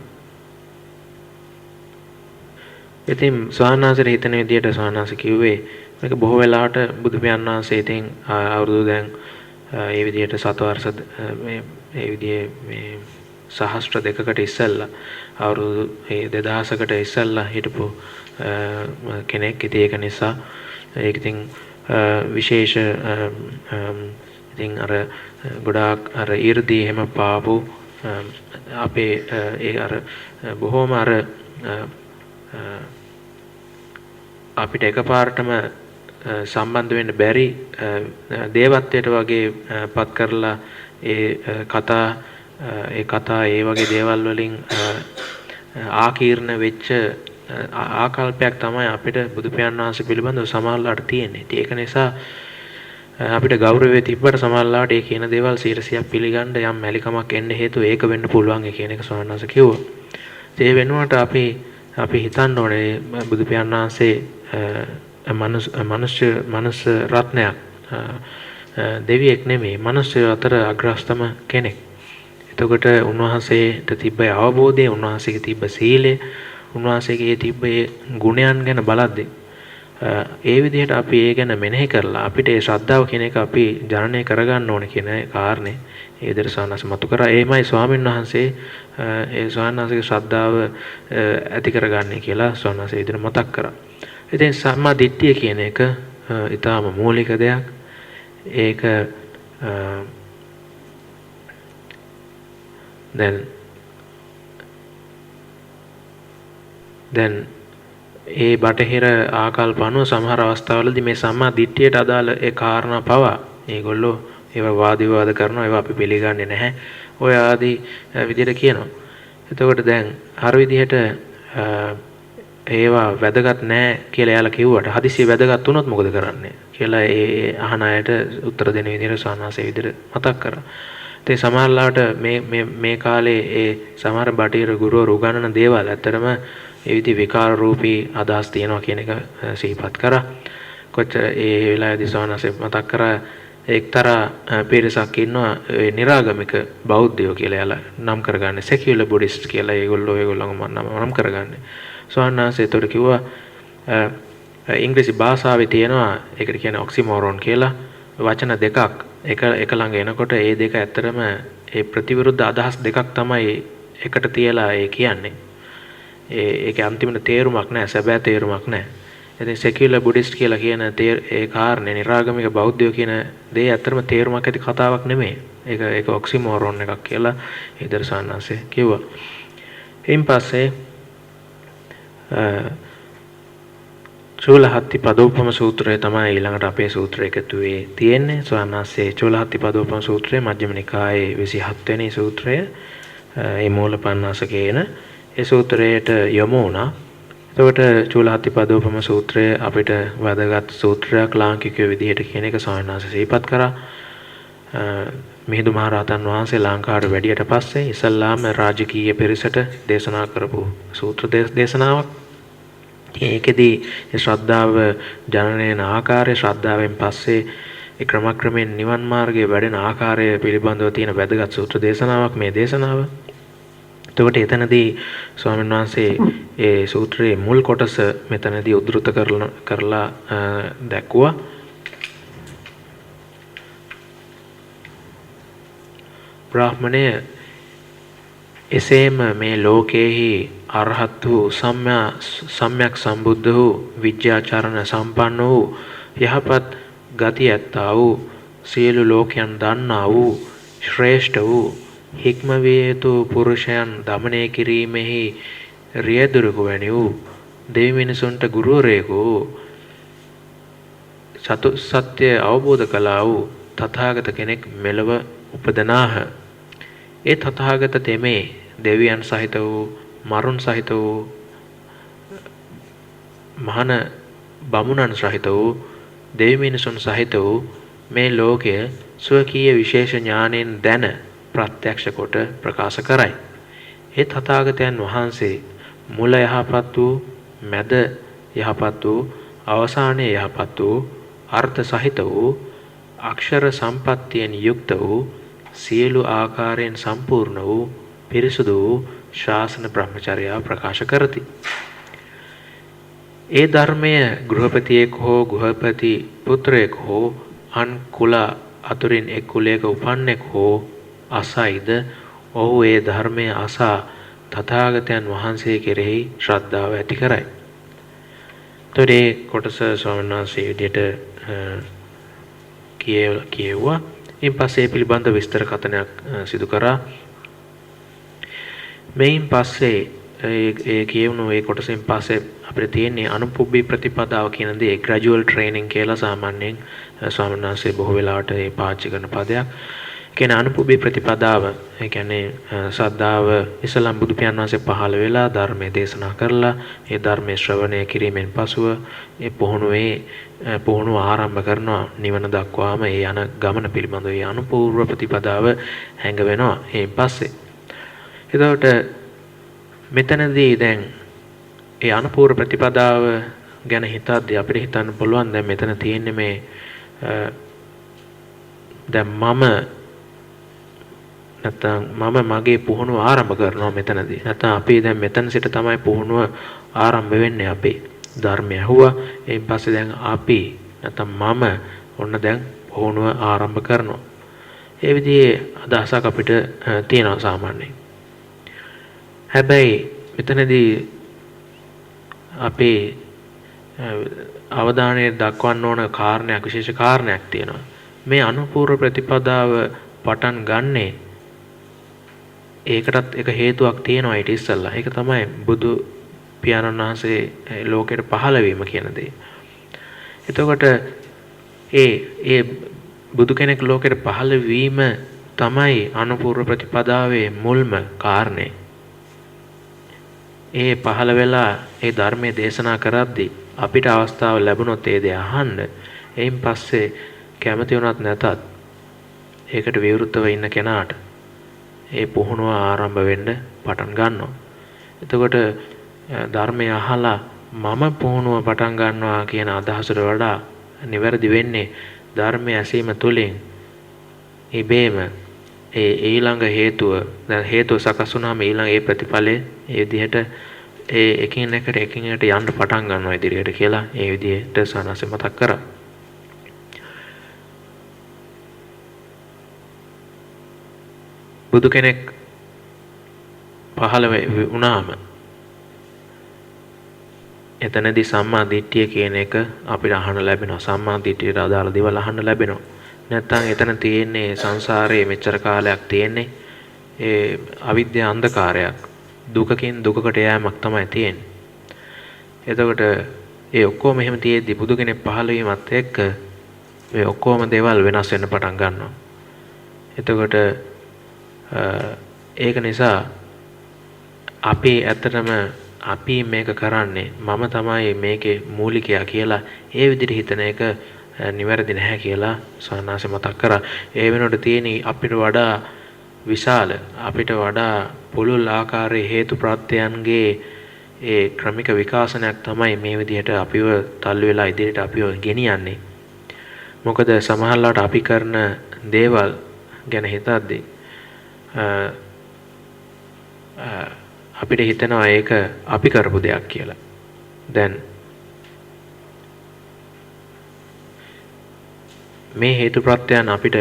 Speaker 1: ඉතින් සවන්නාසේ හිතන විදිහට සවන්නාසේ කිව්වේ මේක බොහෝ වෙලාවට බුදු පියාණන් වහන්සේ ඉතින් අවුරුදු දැන් ඒ විදිහට සතවර්ෂ මේ විදිහේ මේ සහස්ත්‍ර දෙකකට ඉස්සෙල්ලා අවුරුදු 2000කට ඉස්සෙල්ලා හිටපු කෙනෙක්. ඉතින් ඒක නිසා ඒක ඉතින් විශේෂ ඉතින් අර ගොඩාක් අර 이르දී එහෙම පාපු අපේ ඒ අර බොහොම අර අපිට එකපාරටම සම්බන්ධ වෙන්න බැරි දේවත්වයට වගේ පත් කරලා ඒ කතා ඒ වගේ දේවල් වලින් ආකීර්ණ වෙච්ච ආකල්පයක් තමයි අපිට බුදු පියාණන් වහන්සේ පිළිබඳව සමහරලාට තියෙන්නේ. ඉතින් ඒක නිසා අපිට ගෞරවය තිබ්බට සමහරලාට ඒ කියන දේවල් 100% පිළිගන්න යම් මැලිකමක් එන්න හේතුව ඒක වෙන්න පුළුවන් කියන එක ස්වාමීන් වහන්සේ කිව්වා. ඒ වෙනුවට අපි හිතන්න ඕනේ බුදු පියාණන් වහන්සේ මනුෂ්‍ය රත්නයක් දෙවියෙක් නෙමෙයි මනුෂ්‍ය අතර අග්‍රස්තම කෙනෙක්. එතකොට උන්වහන්සේට තිබ්බ අවබෝධය, උන්වහන්සේගේ තිබ්බ සීලය, උන්වහන්සේගේ තිබ්බ ගුණයන් ගැන බලද්දී ඒ විදිහට අපි ඒ ගැන මෙනෙහි කරලා අපිට ඒ ශ්‍රද්ධාව කියන එක අපි ජනනය කරගන්න ඕනේ කියන කාරණේ ඒ විදිහට සානස් මතු කරා. එයිමයි ස්වාමීන් වහන්සේ ඒ ස්වාමීන් වහන්සේගේ ශ්‍රද්ධාව ඇති කරගන්නේ කියලා ස්වාමීන් වහන්සේ විදිහට මතක් කරා. ඉතින් සම්මා දිට්ඨිය කියන එක ඊටාම මූලික දෙයක්. ඒක දැන් ඒ බටහිර ආකල්ප අනුව සමහර අවස්ථාවලදී මේ සම්මා දිට්ඨියට අදාළ ඒ කාරණා පවා ඒගොල්ලෝ ඒවා වාද විවාද කරනවා. ඒවා අපි පිළිගන්නේ නැහැ. ඔය ආදී විදිහට කියනවා. එතකොට දැන් අර විදිහට ඒවා වැදගත් නැහැ කියලා එයාලා කිව්වට හදිසියෙ වැදගත් වුණොත් මොකද කරන්නේ කියලා ඒ අහන අයට උත්තර දෙන විදිහට සානාසේ විදිහට මතක් කරා. ඉතින් සමහරලාට මේ කාලේ ඒ සමහර බටහිර ගුරුවරු උගන්වන දේවල් ඇත්තටම ඒ විදිහ විකාර රූපී අදහස් තියෙනවා කියන එක සිහිපත් කරා. කොච්චර ඒ වෙලාවේදී සානාසේ මතක් කරා එක්තරා පිරිසක් ඉන්නවා ඒ නිරාගමික බෞද්ධයෝ කියලා එයාලා නම් කරගන්නේ සෙකියුලර් බුද්දිස්ට් කියලා ඒගොල්ලෝම නම් කරගන්නේ. ස්වාමීන් වහන්සේ කිව්වා ඉංග්‍රීසි භාෂාවේ තියෙනවා ඒකට කියන්නේ ඔක්සිමෝරොන් කියලා වචන දෙකක් එක ළඟ එනකොට ඒ දෙක ඇත්තරම ඒ ප්‍රතිවිරුද්ධ අදහස් දෙකක් තමයි එකට තියලා ඒ කියන්නේ. ඒකේ අන්තිමට තේරුමක් නැහැ, සැබෑ තේරුමක් නැහැ. ඉතින් සෙකියුලර් බුද්දිස්ට් කියලා කියන ඒ කාරණේ නිරාගමික බෞද්ධයෝ කියන දේ ඇත්තරම තේරුමක් ඇති කතාවක් නෙමෙයි. ඒක ඔක්සිමෝරොන් එකක් කියලා ඒ දර්ශනාංශේ කිව්වා. ඊයින් පස්සේ චූලහත්ති පදෝපම සූත්‍රය තමයි ඊළඟට අපේ සූත්‍රය එකතුවේ තියෙන්නේ. ස්වාමීන් චූලහත්ති පදෝපම සූත්‍රය මජ්ක්‍ධිම නිකායේ 27 වෙනි සූත්‍රය. ඒ මූලපණ්ණාසකේන ඒ සූත්‍රයට යොමු වුණා. එතකොට චූලහත්ති පදෝපම සූත්‍රය අපිට වැදගත් සූත්‍රයක් ලාංකිකයෝ විදිහට කියන එක ස්වාමීන් වහන්සේ සිහිපත් කරා. මිහිඳු මහ රහතන් වහන්සේ ලංකාවට වැඩියට පස්සේ ඉස්ලාම රාජකීය පිරිසට දේශනා කරපු සූත්‍ර දේශනාවක්. ඒකෙදී ශ්‍රද්ධාව ජනනයන ආකාරය, ශ්‍රද්ධාවෙන් පස්සේ ඒ ක්‍රමක්‍රමයෙන් නිවන් මාර්ගයේ වැඩෙන ආකාරය පිළිබඳව තියෙන වැදගත් සූත්‍ර දේශනාවක් මේ දේශනාව. එතකොට එතනදී ස්වාමීන් වහන්සේ ඒ සූත්‍රයේ මුල් කොටස මෙතනදී උද්දෘත කරලා දැක්ුවා. බ්‍රාහ්මණය එසේම මේ ලෝකයේහි අරහත් වූ සම්්‍යක් සම්බුද්ධ වූ විද්‍යාචරණ සම්පන්න වූ යහපත් ගති ඇත්තා වූ සියලු ලෝකයන් දන්නා වූ ශ්‍රේෂ්ඨ වූ හික්මවිය යුතු පුරුෂයන් දමනය කිරීමෙහි රියදුරකු වැනි වූ දෙවි මිනිසුන්ට ගුරුවරයෙකු සත්‍ය අවබෝධ කළා වූ තථාගත කෙනෙක් මෙලව උපදනාහ. ඒ තථාගත තෙමේ දෙවියන් සහිත වූ මරුන් සහිත වූ මහාන බමුණන් සහිත වූ දෙවි මිනිසුන් සහිත වූ මේ ලෝකය ස්වකීය විශේෂ ඥාණයෙන් දැන ප්‍රත්‍යක්ෂ කොට ප්‍රකාශ කරයි. ඒ තථාගතයන් වහන්සේ මුල යහපත් වූ, මැද යහපත් වූ, අවසානයේ යහපත් වූ, අර්ථ සහිත වූ, අක්ෂර සම්පත්තියෙන් යුක්ත වූ, සියලු ආකාරයෙන් සම්පූර්ණ වූ, පිරිසුදු වූ ශාසන බ්‍රහ්මචර්යාව ප්‍රකාශ කරති. ඒ ධර්මය ගෘහපතියෙක් හෝ ගෘහපති පුත්‍රයෙක් හෝ අන් කුල අතුරින් එක් කුලයක උපන්නෙක් හෝ අසයිද ඔහු ඒ ධර්මය අසා තථාගතයන් වහන්සේ කෙරෙහි ශ්‍රද්ධාව ඇති කරයි. තොරේ කොටස ස්වාමීන් වහන්සේ විදිහට කියුවා. ඉන් පස්සේ පිළිබඳ විස්තර කතනයක් සිදු කරා. මේන් පස්සේ ඒ කියවුණු ඒ කොටසෙන් පස්සේ අපිට තියෙන්නේ අනුපුබ්බී ප්‍රතිපදාව කියන දේ ග්‍රැජුවල් ට්‍රේනින් කියලා සාමාන්‍යයෙන් ස්වාමීන් වහන්සේ බොහෝ වෙලාවට ඒ පාවිච්චි කරන පදයක්. කියන්නේ අනුපුබ්බී ප්‍රතිපදාව. ඒ කියන්නේ ශ්‍රද්ධාව ඉස්ලාම් බුදු පියාණන් වහන්සේ පහළ වෙලා ධර්මයේ දේශනා කරලා ඒ ධර්මයේ ශ්‍රවණය කිරීමෙන් පසුව ඒ පුහුණුව ආරම්භ කරනවා නිවන දක්වාම ඒ යන ගමන පිළිබඳව ඒ අනුපූර්ව ප්‍රතිපදාව හැඟ වෙනවා. ඒ පස්සේ එතකොට මෙතනදී දැන් ඒ අනුපූර්ව ප්‍රතිපදාව ගැන හිතද්දී අපිට හිතන්න පුළුවන් දැන් මෙතන තියෙන්නේ මේ දැන් මම මගේ පුහුණුව ආරම්භ කරනවා මෙතනදී. නැත්නම් අපි දැන් මෙතන සිට තමයි පුහුණුව ආරම්භ වෙන්නේ අපේ. ධර්මය ඇහුවා. ඊට පස්සේ දැන් අපි නැත්නම් මම ඔන්න දැන් පුහුණුව ආරම්භ කරනවා. ඒ විදිහේ අදහසක් අපිට තියෙනවා සාමාන්‍යයෙන්. හැබැයි මෙතනදී අපේ අවධානය දක්වන්න ඕන කාරණයක් විශේෂ කාරණයක් තියෙනවා. මේ අනුපූර්ව ප්‍රතිපදාව පටන් ගන්නේ ඒකටත් එක හේතුවක් තියෙනවා ඊට ඉස්සෙල්ලා. ඒක තමයි බුදු පියාණන් වහන්සේ ලෝකෙට පහළ වීම කියන දේ. එතකොට ඒ බුදු කෙනෙක් ලෝකෙට පහළ වීම තමයි අනුපූර්ව ප්‍රතිපදාවේ මුල්ම කාරණේ. ඒ පහළ වෙලා ඒ ධර්මයේ දේශනා කරද්දී අපිට අවස්ථාව ලැබුණොත් ඒ දේ අහන්න, එයින් පස්සේ කැමති වුණත් නැතත් ඒකට විවෘතව ඉන්න කෙනාට ඒ පුහුණුව ආරම්භ වෙන්න පටන් ගන්නවා. එතකොට ධර්මය අහලා මම පුහුණුව පටන් ගන්නවා කියන අදහසට වඩා නිවැරදි වෙන්නේ ධර්මය ඇසීම තුළින් ඉබේම ඒ ඊළඟ හේතුව සකස් වුණාම ඊළඟ ඒ ප්‍රතිඵලයේ ඒ විදිහට ඒ එකින් එකට යන්න පටන් ගන්නවා ඉදිරියට කියලා ඒ විදිහට සානස මතක් කරා. බුදු කෙනෙක් පහළ වුණාම එතනදී සම්මා දිට්ඨිය කියන එක අපිට අහන්න ලැබෙනවා. සම්මා දිට්ඨියට අදාළ දේවල් අහන්න ලැබෙනවා. නැත්තම් එතන තියෙන්නේ සංසාරයේ මෙච්චර කාලයක් තියෙන්නේ ඒ අවිද්‍යා අන්ධකාරයක්. දුකකින් දුකකට යෑමක් තමයි තියෙන්නේ. එතකොට ඒ ඔක්කොම එහෙම තියෙද්දි බුදු කෙනෙක් පහළ වීමත් එක්ක මේ ඔක්කොම දේවල් වෙනස් වෙන්න පටන් ගන්නවා. එතකොට ඒක නිසා අපි මේක කරන්නේ මම තමයි මේකේ මූලිකයා කියලා ඒ විදිහට හිතන එක නිවැරදි නැහැ කියලා සානාසෙ මතක් කරා. ඒ වෙනකොට තියෙන අපිට වඩා විශාල අපිට වඩා පුළුල් ආකාරයේ හේතු ප්‍රත්‍යයන්ගේ ඒ ක්‍රමික විකාශනයක් තමයි මේ විදිහට අපිව තල්ලු වෙලා ඉදිරියට අපිව ගෙනියන්නේ. මොකද සමහරවිට අපි කරන දේවල් ගැන හිතද්දී අපිට හිතෙනවා ඒක අපි කරපු දෙයක් කියලා. දැන් මේ හේතු ප්‍රත්‍යයන් අපිට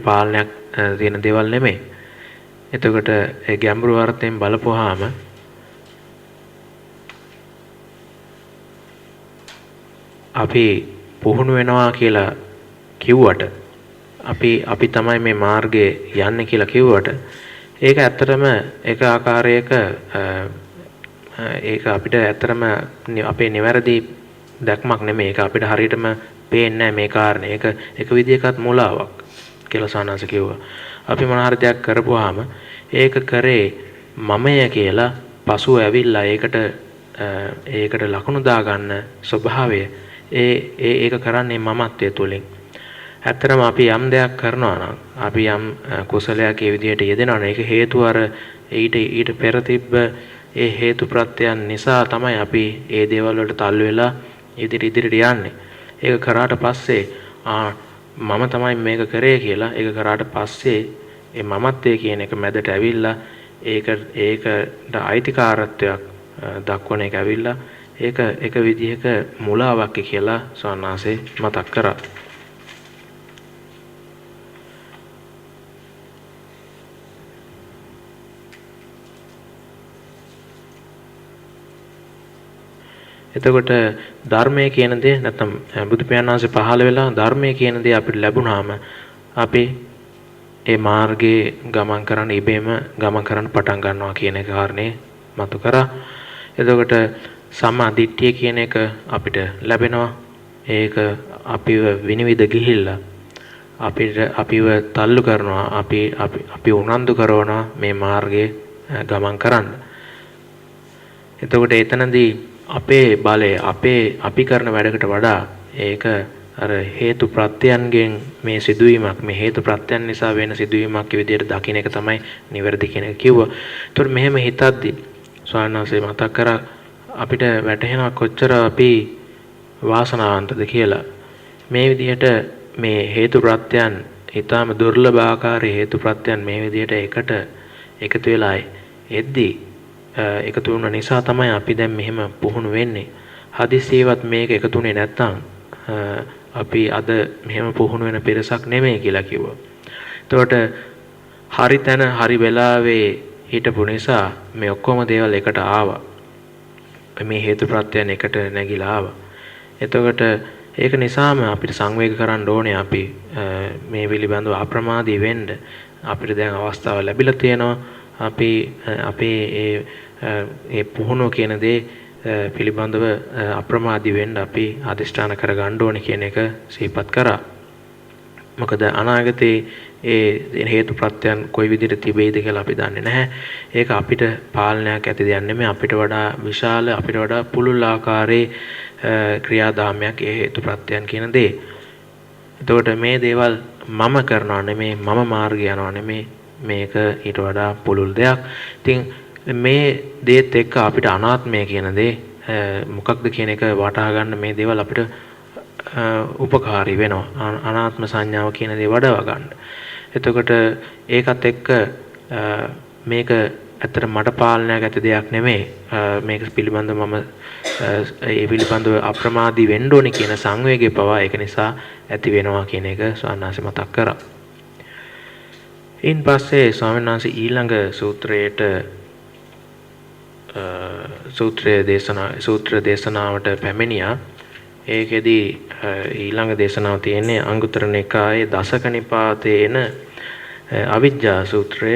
Speaker 1: පාලනයක් තියෙන දේවල් නෙමෙයි. එතකොට ඒ ගැඹුරු අර්ථයෙන් බලපුවාම අපි පුහුණු වෙනවා කියලා කිව්වට අපි තමයි මේ මාර්ගයේ යන්නේ කියලා කිව්වට ඒක ඇත්තටම එක ආකාරයක ඒක අපිට ඇත්තටම අපේ නිවැරදි දැක්මක් නෙමෙයි. ඒක අපිට හරියටම පේන්නේ නැහැ මේ කාරණේ. ඒක එක විදිහකට මුලාවක් කියලා සානාස කිව්වා. අපි මොන හරි දෙයක් කරපුවාම ඒක කරේ මමය කියලා පසුව ඇවිල්ලා ඒකට ලකුණු දාගන්න ස්වභාවය ඒක කරන්නේ මමත්වයේ තුලින්. ඇත්තටම අපි යම් දෙයක් කරනවා නම් අපි යම් කුසලයක් ඒ විදිහට යෙදෙනවා නම් ඒක හේතුව අර ඊට පෙර තිබ්බ ඒ හේතු ප්‍රත්‍යයන් නිසා තමයි අපි ඒ දේවල් වලට තල්ලු වෙලා ඉදිරියට යන්නේ. ඒක කරාට පස්සේ මම තමයි මේක කරේ කියලා ඒක කරාට පස්සේ ඒ මමත්වයේ කියන එක මැදට ඇවිල්ලා ඒකට අයිතිකාරත්වයක් දක්වන එක ඇවිල්ලා ඒක එක විදිහක මුලාවක් කියලා සවන්නාසේ මතක් කරා. එතකොට ධර්මයේ කියන දේ නැත්නම් බුදු පියාණන් වහන්සේ පහළ වෙලා ධර්මයේ කියන දේ අපිට ලැබුණාම අපි ඒ මාර්ගයේ ගමන් කරන්න ඉබේම ගමන් කරන්න පටන් ගන්නවා කියන එක කාරණේ මතු කරා. එතකොට සම්මා දිට්ඨිය කියන එක අපිට ලැබෙනවා. ඒක අපිව විනිවිද ගිහිල්ලා අපිව තල්ලු කරනවා. අපි උනන්දු කරනවා මේ මාර්ගයේ ගමන් කරන්න. එතකොට එතනදී අපේ බලය අපි කරන වැඩකට වඩා ඒක අර හේතු ප්‍රත්‍යයන්ගෙන් මේ සිදුවීමක් මේ හේතු ප්‍රත්‍යයන් නිසා වෙන සිදුවීමක් විදිහට දකින්න එක තමයි නිවැරදි කියන එක කිව්වා. ඒතකොට මෙහෙම හිතද්දි ස්වාමීන් මතක් කරා අපිට වැටහෙනවා කොච්චර අපි වාසනාවන්තද කියලා. මේ විදිහට මේ හේතු ප්‍රත්‍යයන් ඊටාම දුර්ලභ ආකාරයේ හේතු ප්‍රත්‍යයන් මේ විදිහට එකට එකතු වෙලා එද්දී එකතු වුණ නිසා තමයි අපි දැන් මෙහෙම පුහුණු වෙන්නේ. හදිසියවත් මේක එකතුනේ නැත්නම් අපි අද මෙහෙම පුහුණු වෙන පිරිසක් නෙමෙයි කියලා කිව්වා. එතකොට හරි තැන හරි වෙලාවේ හිටපු නිසා මේ ඔක්කොම දේවල් එකට ආවා. මේ හේතු ප්‍රත්‍යයන් එකට නැగిලා ආවා. එතකොට ඒක නිසාම අපිට සංවේග කරන්න ඕනේ අපි මේ පිළිබඳව අප්‍රමාදී වෙන්න. අපිට දැන් අවස්ථාව ලැබිලා තියෙනවා. අපි අපේ ඒ පුහුණුව කියන දේ පිළිබඳව අප්‍රමාදී වෙන්න අපි අධිෂ්ඨාන කරගන්න ඕනේ කියන එක සිහිපත් කරා. මොකද අනාගතේ ඒ හේතු ප්‍රත්‍යයන් කොයි විදිහට තිබෙයිද කියලා අපි දන්නේ නැහැ. ඒක අපිට පාලනයක් ඇති දෙයක් නෙමෙයි. අපිට වඩා විශාල අපිට වඩා පුළුල් ආකාරයේ ක්‍රියාදාමයක් ඒ හේතු ප්‍රත්‍යයන් කියන දේ. එතකොට මේ දේවල් මම කරනවා නෙමෙයි මම මාර්ගය යනවා නෙමෙයි මේක ඊට වඩා පුළුල් දෙයක්. ඉතින් මේ දේත් එක්ක අපිට අනාත්මය කියන දේ මොකක්ද කියන එක වටහා ගන්න මේ දේවල් අපිට උපකාරී වෙනවා. අනාත්ම සංඥාව කියන දේ වඩවා ගන්න. එතකොට ඒකත් එක්ක මේක ඇත්තට මට පාලනයක් ඇති දෙයක් නෙමෙයි. මේක පිළිබඳව මම ඒ පිළිබඳව අප්‍රමාදී වෙන්න ඕනේ කියන සංවේගය පවා ඒක නිසා ඇති වෙනවා කියන එක ස්වාමීන් මතක් කරා. ඉන් පස්සේ ස්වාමීන් වහන්සේ ඊළඟ සූත්‍ර දේශනාවට පැමිණියා. ඒකෙදී ඊළඟ දේශනාව තියෙන්නේ අංගුත්තර නිකායේ දසක නිපාතේ එන අවිජ්ජා සූත්‍රය.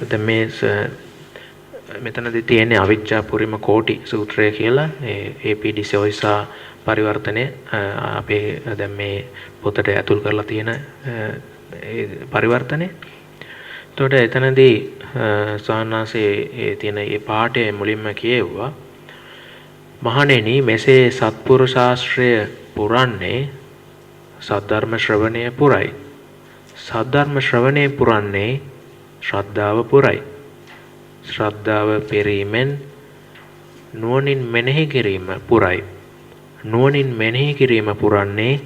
Speaker 1: දැන් මේ මෙතනදී තියෙන්නේ අවිජ්ජා පුරිම කෝටි සූත්‍රය කියලා. APD සොයිසා පරිවර්තනයේ අපේ දැන් මේ පොතට ඇතුල් කරලා තියෙන පරිවර්තනය. එතකොට එතනදී සාන්නාසේ තියෙන මේ පාඩේ මුලින්ම කියෙව්වා මහණෙනි මෙසේ සත්පුරු ශාස්ත්‍රය පුරන්නේ සද්ධර්ම ශ්‍රවණය පුරයි. සද්ධර්ම ශ්‍රවණය පුරන්නේ ශ්‍රද්ධාව පුරයි. ශ්‍රද්ධාව පෙරීමෙන් නුවණින් මෙනෙහි කිරීම පුරයි. නුවණින් මෙනෙහි කිරීම පුරන්නේ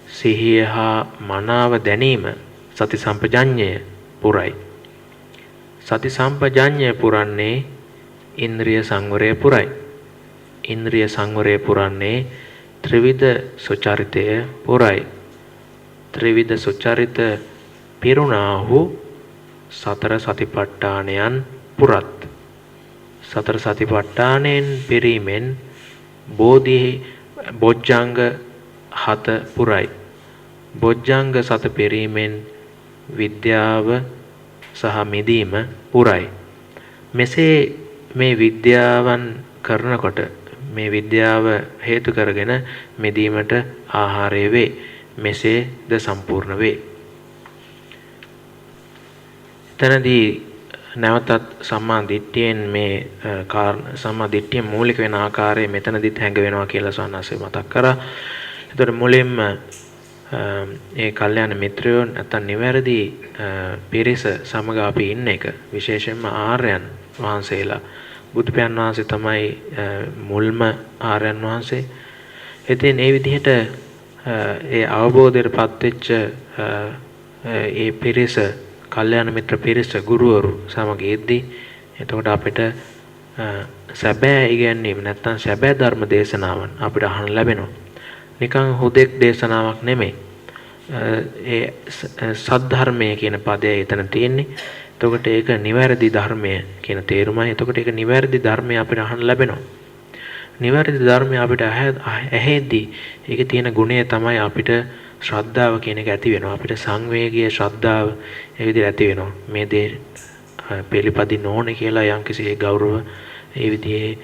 Speaker 1: සිහිය හා මනාව දැනීම සති සම්පජඤ්ඤය පුරයි. සති සම්පජඤ්ඤය පුරන්නේ ඉන්ද්‍රිය සංවරය පුරයි. ඉන්ද්‍රිය සංවරය පුරන්නේ ත්‍රිවිධ සුචරිතය පුරයි. ත්‍රිවිධ සුචරිත පිරුණාහු සතර සතිපට්ඨානයන් පුරත්. සතර සතිපට්ඨානයෙන් පිරීමෙන් බොජ්ජංග 7 පුරයි. බොජ්ජංග 7 පිරීමෙන් විද්‍යාව සහ මිදීම පුරයි. මෙසේ මේ විද්‍යාවන් කරනකොට මේ විද්‍යාව හේතු කරගෙන මිදීමට ආහාරය වේ. මෙසේද සම්පූර්ණ වේ. එතනදී නැවතත් සම්මා දිට්ඨියෙන් මේ සම්මා දිට්ඨිය මූලික වෙන ආකාරය මෙතනදිත් හැඟ වෙනවා කියලා සවනසේ මතක් කරා. ඒතර මුලින්ම ඒ කල්යාණ මිත්‍රයෝ නැත්නම් නිවැරදි පිරිස සමග අපි ඉන්න එක විශේෂයෙන්ම ආර්යයන් වහන්සේලා බුදු පියාණන් වහන්සේ තමයි මුල්ම ආර්යයන් වහන්සේ. ඉතින් ඒ විදිහට ඒ අවබෝධයටපත් වෙච්ච ඒ පිරිස කල්යාණ මිත්‍ර පිරිස ගුරුවරු සමග ඉද්දී එතකොට අපිට සැබෑ ඉගැන්වීම නැත්නම් සැබෑ ධර්ම දේශනාවන් අපිට අහන්න ලැබෙනවා. නිකන් හුදෙක් දේශනාවක් නෙමෙයි. ඒ සද්ධර්මය කියන පදය එතන තියෙන්නේ. එතකොට ඒක නිවැරදි ධර්මය කියන තේරුමයි. එතකොට ඒක නිවැරදි ධර්මය අපිට අහන්න ලැබෙනවා. නිවැරදි ධර්මය අපිට ඇහෙද්දී ඒකේ තියෙන ගුණය තමයි අපිට ශ්‍රද්ධාව කියන එක ඇති වෙනවා. අපිට සංවේගීය ශ්‍රද්ධාව ඒ විදිහට ඇති වෙනවා. මේ දේ පිළිපදින්න ඕනේ කියලා යම්කිසි ගෞරව ඒ විදිහේ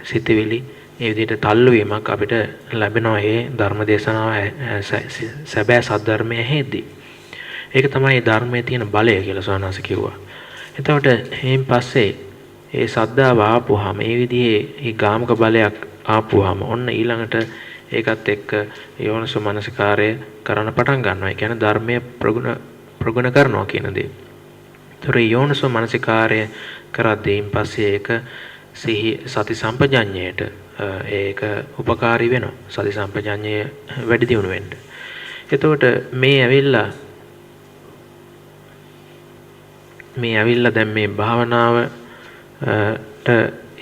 Speaker 1: සිතවිලි ඒ විදිහට තල්ලු වීමක් අපිට ලැබෙනවා මේ ධර්ම දේශනාව සැබෑ සද්ධර්මයේ ඇහෙද්දී. ඒක තමයි ධර්මයේ තියෙන බලය කියලා සවනාස කිව්වා. එතකොට එයින් පස්සේ ඒ සද්ධාව ආපුවාම මේ විදිහේ මේ ගාමක බලයක් ආපුවාම ඔන්න ඊළඟට ඒකත් එක්ක යෝනිසෝ මනසිකාරය කරන්න පටන් ගන්නවා. ඒ කියන්නේ ධර්මයේ ප්‍රගුණ කරනවා කියන දේ. ඒතර යෝනිසෝ මනසිකාරය කරද්දීන් පස්සේ ඒක සති සම්පජඤ්ඤයට ඒක උපකාරී වෙනවා. සති සම්පජඤ්ඤය වැඩි දියුණු වෙන්න. එතකොට මේ ඇවිල්ලා දැන් මේ භාවනාවට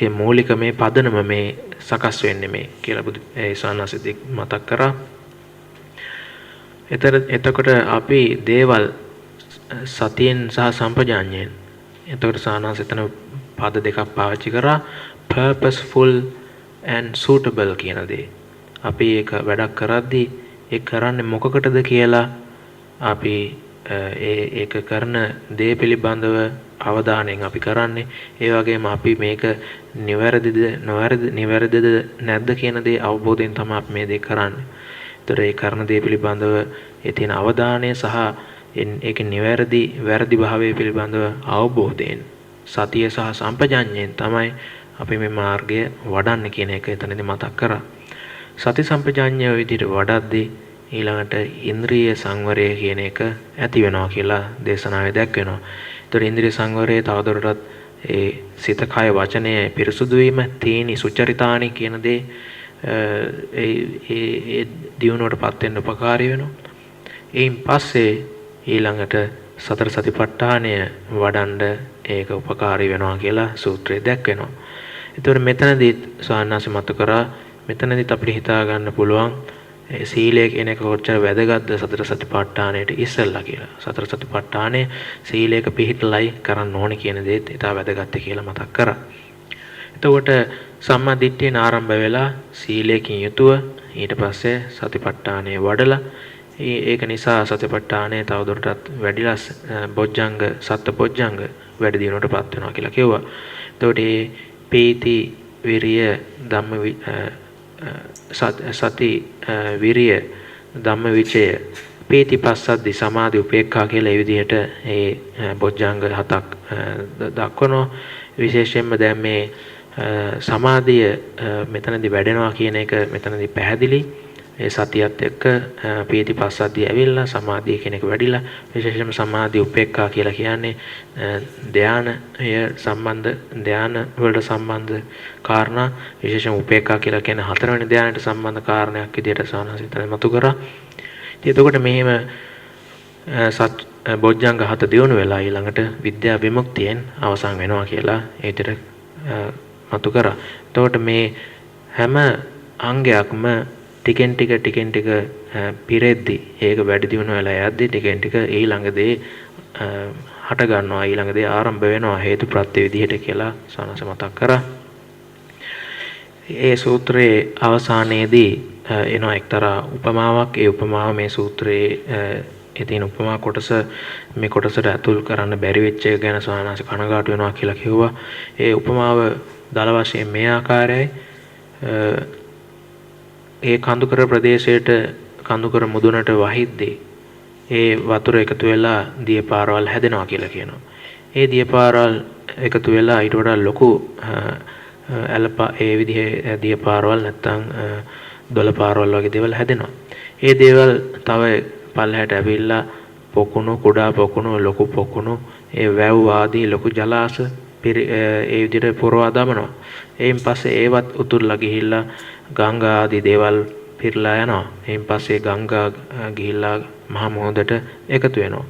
Speaker 1: ඒ මූලික මේ පදනම මේ සකස් වෙන්නේ මේ කියලා බුදු ඒ සානසිතික් මතක් කරා. එතකොට අපි දේවල් සතියෙන් සහ සම්පජාඤ්ඤයෙන් එතකොට සානසිතන පද දෙකක් පාවිච්චි කරා purposeful and suitable කියන දේ. අපි ඒක වැඩක් කරද්දී ඒ කරන්නේ මොකකටද කියලා අපි ඒක කරන දේ පිළිබඳව අවධානයෙන් අපි කරන්නේ. ඒ වගේම අපි මේක නිවැරදිද නැද්ද කියන දේ අවබෝධයෙන් තමයි අපි මේ දේ කරන්නේ. ඒතර ඒ කරන දේ පිළිබඳව ඒ තියෙන අවධානය සහ ඒකේ වැරදි භාවය පිළිබඳව අවබෝධයෙන් සතිය සහ සම්පජාඤ්ඤයෙන් තමයි අපි මේ මාර්ගය වඩන්නේ කියන එක එතනදී මතක් කරා. සති සම්පජාඤ්ඤය විදිහට වඩද්දී ඊළඟට ඉන්ද්‍රිය සංවරය කියන එක ඇති වෙනවා කියලා දේශනාවේ දැක්වෙනවා. ඒතර ඉන්ද්‍රිය සංවරය තවදුරටත් ඒ සිත කය වචනය පිරිසුදු වීම තීනි සුචරිතානි කියන දේ ඒ දියුණුවටපත් වෙන්න උපකාරී වෙනවා. එයින් පස්සේ ඊළඟට සතර සතිපට්ඨානය වඩන්න ඒක උපකාරී වෙනවා කියලා සූත්‍රයේ දැක්වෙනවා. ඒතර මෙතනදී සාන්නාස මත කරා මෙතනදිත් අපිට හිතා ගන්න පුළුවන් සීලය කියන එක කොච්චර වැදගත්ද සතර සතිපට්ඨානයට ඉස්සෙල්ලා කියලා. සතර සතිපට්ඨානය සීලයක පිහිටලයි කරන්න ඕනේ කියන දේත් ඉතා වැදගත් කියලා මතක් කරා. එතකොට සම්මා දිට්ඨියෙන් ආරම්භ වෙලා සීලයෙන් යුතුව ඊට පස්සේ සතිපට්ඨානය වඩලා ඒක නිසා සතිපට්ඨානය තවදුරටත් වැඩිලා බොජ්ජංග සත්බොජ්ජංග වැඩි දියුණුවටපත් වෙනවා කියලා කිව්වා. එතකොට මේ පීති විරිය ධම්ම සති විරිය ධම්ම විචය පීති පස්සද්දි සමාධි උපේක්ඛා කියලා ඒ විදිහට ඒ බොජ්ජංග හතක් දක්වනවා. විශේෂයෙන්ම දැන් මේ සමාධිය මෙතනදී වැඩෙනවා කියන එක මෙතනදී පැහැදිලි. ඒ සතියත් එක්ක පීති පස්සද්දි ඇවිල්ලා සමාධිය කියන එක වැඩිලා විශේෂයෙන්ම සමාධි උපේක්ඛා කියලා කියන්නේ ධානය සම්බන්ධ ධාන වලට සම්බන්ධ කාරණා. විශේෂයෙන්ම උපේක්ඛා කියලා කියන්නේ හතරවෙනි ධානයට සම්බන්ධ කාරණයක් විදිහට සානසිතන මතු කරා. ඉතින් එතකොට මෙහෙම බොජ්ජංග හත දියුණු වෙලා ඊළඟට විද්‍යා විමුක්තියෙන් අවසන් වෙනවා කියලා ඒ විදිහට මතු කරා. එතකොට මේ හැම අංගයක්ම ටිකෙන් ටික පිරෙද්දි ඒක වැඩි දියුණු වෙලා යද්දි ටිකෙන් ටික ඊළඟ දේ හට ගන්නවා ඊළඟ දේ ආරම්භ වෙනවා හේතු ප්‍රත්‍ය විදිහට කියලා සානස මතක් කරා. ඒ සූත්‍රයේ අවසානයේදී එනවා එක්තරා උපමාවක්. ඒ උපමාව මේ සූත්‍රයේ තියෙන උපමා කොටස මේ කොටසට ඇතුල් කරන්න බැරි වෙච්ච එක ගැන සානස කනගාටු වෙනවා කියලා කිව්වා. ඒ උපමාව දල වශයෙන් මේ ආකාරයයි. ඒ කඳුකර ප්‍රදේශයට කඳුකර මුදුනට වහිද්දී ඒ වතුර එකතු වෙලා දිය පාරවල් හැදෙනවා කියලා කියනවා. ඒ දියපාරවල් එකතු වෙලා ඊට වඩා ලොකු ඒ විදිහේ දියපාරවල් නැත්තම් දොළ පාරවල් වගේ දේවල් හැදෙනවා. ඒ දේවල් තව පල්ලෙහාට ඇවිල්ලා පොකුණු කුඩා පොකුණු ලොකු පොකුණු ඒ වැව් ආදී ලොකු ජලාශ ඒ විදිහට පුරවා දමනවා. එයින් පස්සේ ඒවත් උතුරලා ගිහිල්ලා ගංගා ආදී දේවල් පිරලා යනවා. එයින් පස්සේ ගංගා ගිහිල්ලා මහා මුහුදට එකතු වෙනවා.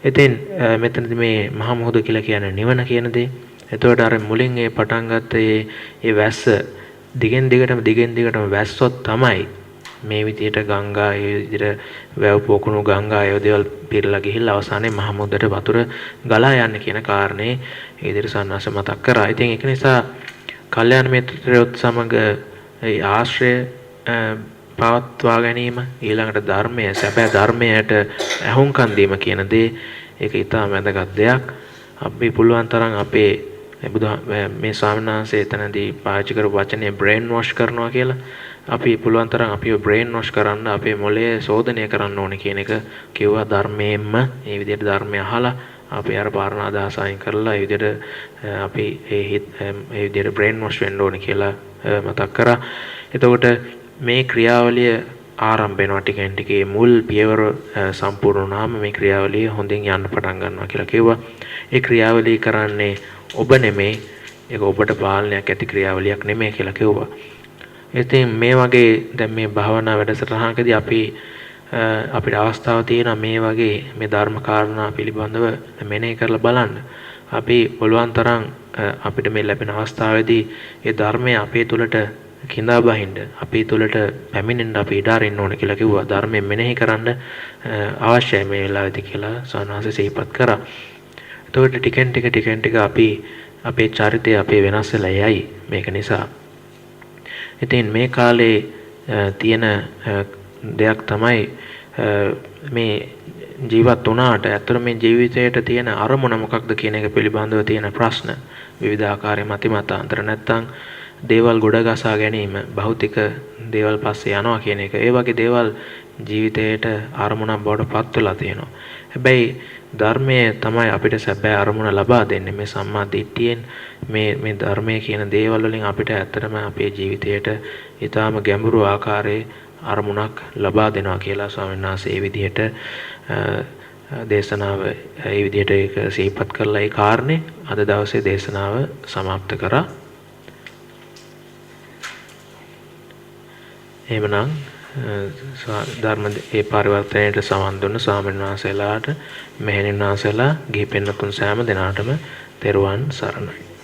Speaker 1: ඉතින් මෙතනදී මේ මහා මුහුද කියලා කියන්නේ නිවන කියන දේ. එතකොට අර මුලින් ඒ පටන් ගත්ත ඒ වැස්ස දිගින් දිගටම වැස්සොත් තමයි මේ විදිහට ගංගා ඒ විදිහට වැව් පොකුණු ගංගා ඒ දේවල් පිරලා ගිහිල්ලා අවසානයේ මහා මුහුදට වතුර ගලා යන්නේ කියන කාරණේ ඒ විදිහට සන්නාස මතක් කරා. ඉතින් ඒක නිසා කල්යාණ මිත්‍රයොත් සමග ඒ ආශ්‍රය පවත්වා ගැනීම ඊළඟට ධර්මය සැබෑ ධර්මයට ඇහුම්කන් දීම කියන දේ ඒක ඊටම වැදගත් දෙයක්. අපි පුළුවන් තරම් අපේ මේ ස්වාමීන් වහන්සේ එතනදී පාවිච්චි කරපු වචනේ බ්‍රේන් වොෂ් කරනවා කියලා. අපි පුළුවන් තරම් අපිව බ්‍රේන් වොෂ් කරන්න අපේ මොළය ශෝධනය කරන්න ඕනේ කියන එක කිව්වා ධර්මයෙන්ම. මේ විදිහට ධර්මය අහලා අපි අර පාරණ අදහස අයින් කරලා ඒ විදිහට අපි ඒ විදිහට බ්‍රේන් වොෂ් වෙන්න ඕනේ කියලා මතක් කරා. එතකොට මේ ක්‍රියාවලිය ආරම්භ වෙනවා ටිකෙන් ටික. මුල් පියවර සම්පූර්ණ වුණාම මේ ක්‍රියාවලිය හොඳින් යන්න පටන් ගන්නවා කියලා කිව්වා. ඒ ක්‍රියාවලිය කරන්නේ ඔබ නෙමෙයි. ඒක ඔබට පාලනයක් ඇති ක්‍රියාවලියක් නෙමෙයි කියලා කිව්වා. ඉතින් මේ වගේ දැන් මේ භාවනා වැඩසටහනකදී අපිට අවස්ථාව තියෙනවා මේ වගේ මේ ධර්ම කාරණා පිළිබඳව මෙනෙහි කරලා බලන්න. අපි බලවන් තරම් අපිට මේ ලැබෙන අවස්ථාවේදී ඒ ධර්මය අපේ තුලට කිඳා බහින්න අපේ තුලට පැමිණෙන්න අපි ඉඩ අරින්න ඕන කියලා කිව්වා. ධර්මයෙන් මෙනෙහි කරන්න අවශ්‍යයි මේ වෙලාවේදී කියලා සානහස සිහිපත් කරා. එතකොට ටිකෙන් ටික අපි අපේ චරිතය අපේ වෙනස් වෙලා යයි මේක නිසා. ඉතින් මේ කාලේ තියෙන දෙයක් තමයි මේ ජීවත් වුණාට ඇත්තට මේ ජීවිතයට තියෙන අරමුණ මොකක්ද කියන එක පිළිබඳව තියෙන ප්‍රශ්න විවිධාකාරයේ මතිමතාන්තර නැත්තම් දේවල් ගොඩ ගසා ගැනීම භෞතික දේවල් පස්සේ යනවා කියන එක. ඒ වගේ දේවල් ජීවිතයට අරමුණක් බවට පත් වෙලා තියෙනවා. හැබැයි ධර්මයේ තමයි අපිට සැබෑ අරමුණ ලබා දෙන්නේ. මේ සම්මා දිට්ඨියෙන් මේ ධර්මයේ කියන දේවල් වලින් අපිට ඇත්තටම අපේ ජීවිතයට ඊටාම ගැඹුරු ආකාරයේ අරමුණක් ලබා දෙනවා කියලා ස්වාමීන් වහන්සේ මේ විදිහට දේශනාව මේ විදිහට ඒක සිහිපත් කරලා ඒ කාරණේ අද දවසේ දේශනාව સમાપ્ત කරා. එහෙමනම් ධර්ම ඒ පරිවර්තනයට සමන් දුන්න ස්වාමීන් වහන්සේලාට මෙහෙණින් වහන්සේලා ගිහි පෙන්නතුන් සෑම දෙනාටම තෙරුවන් සරණයි.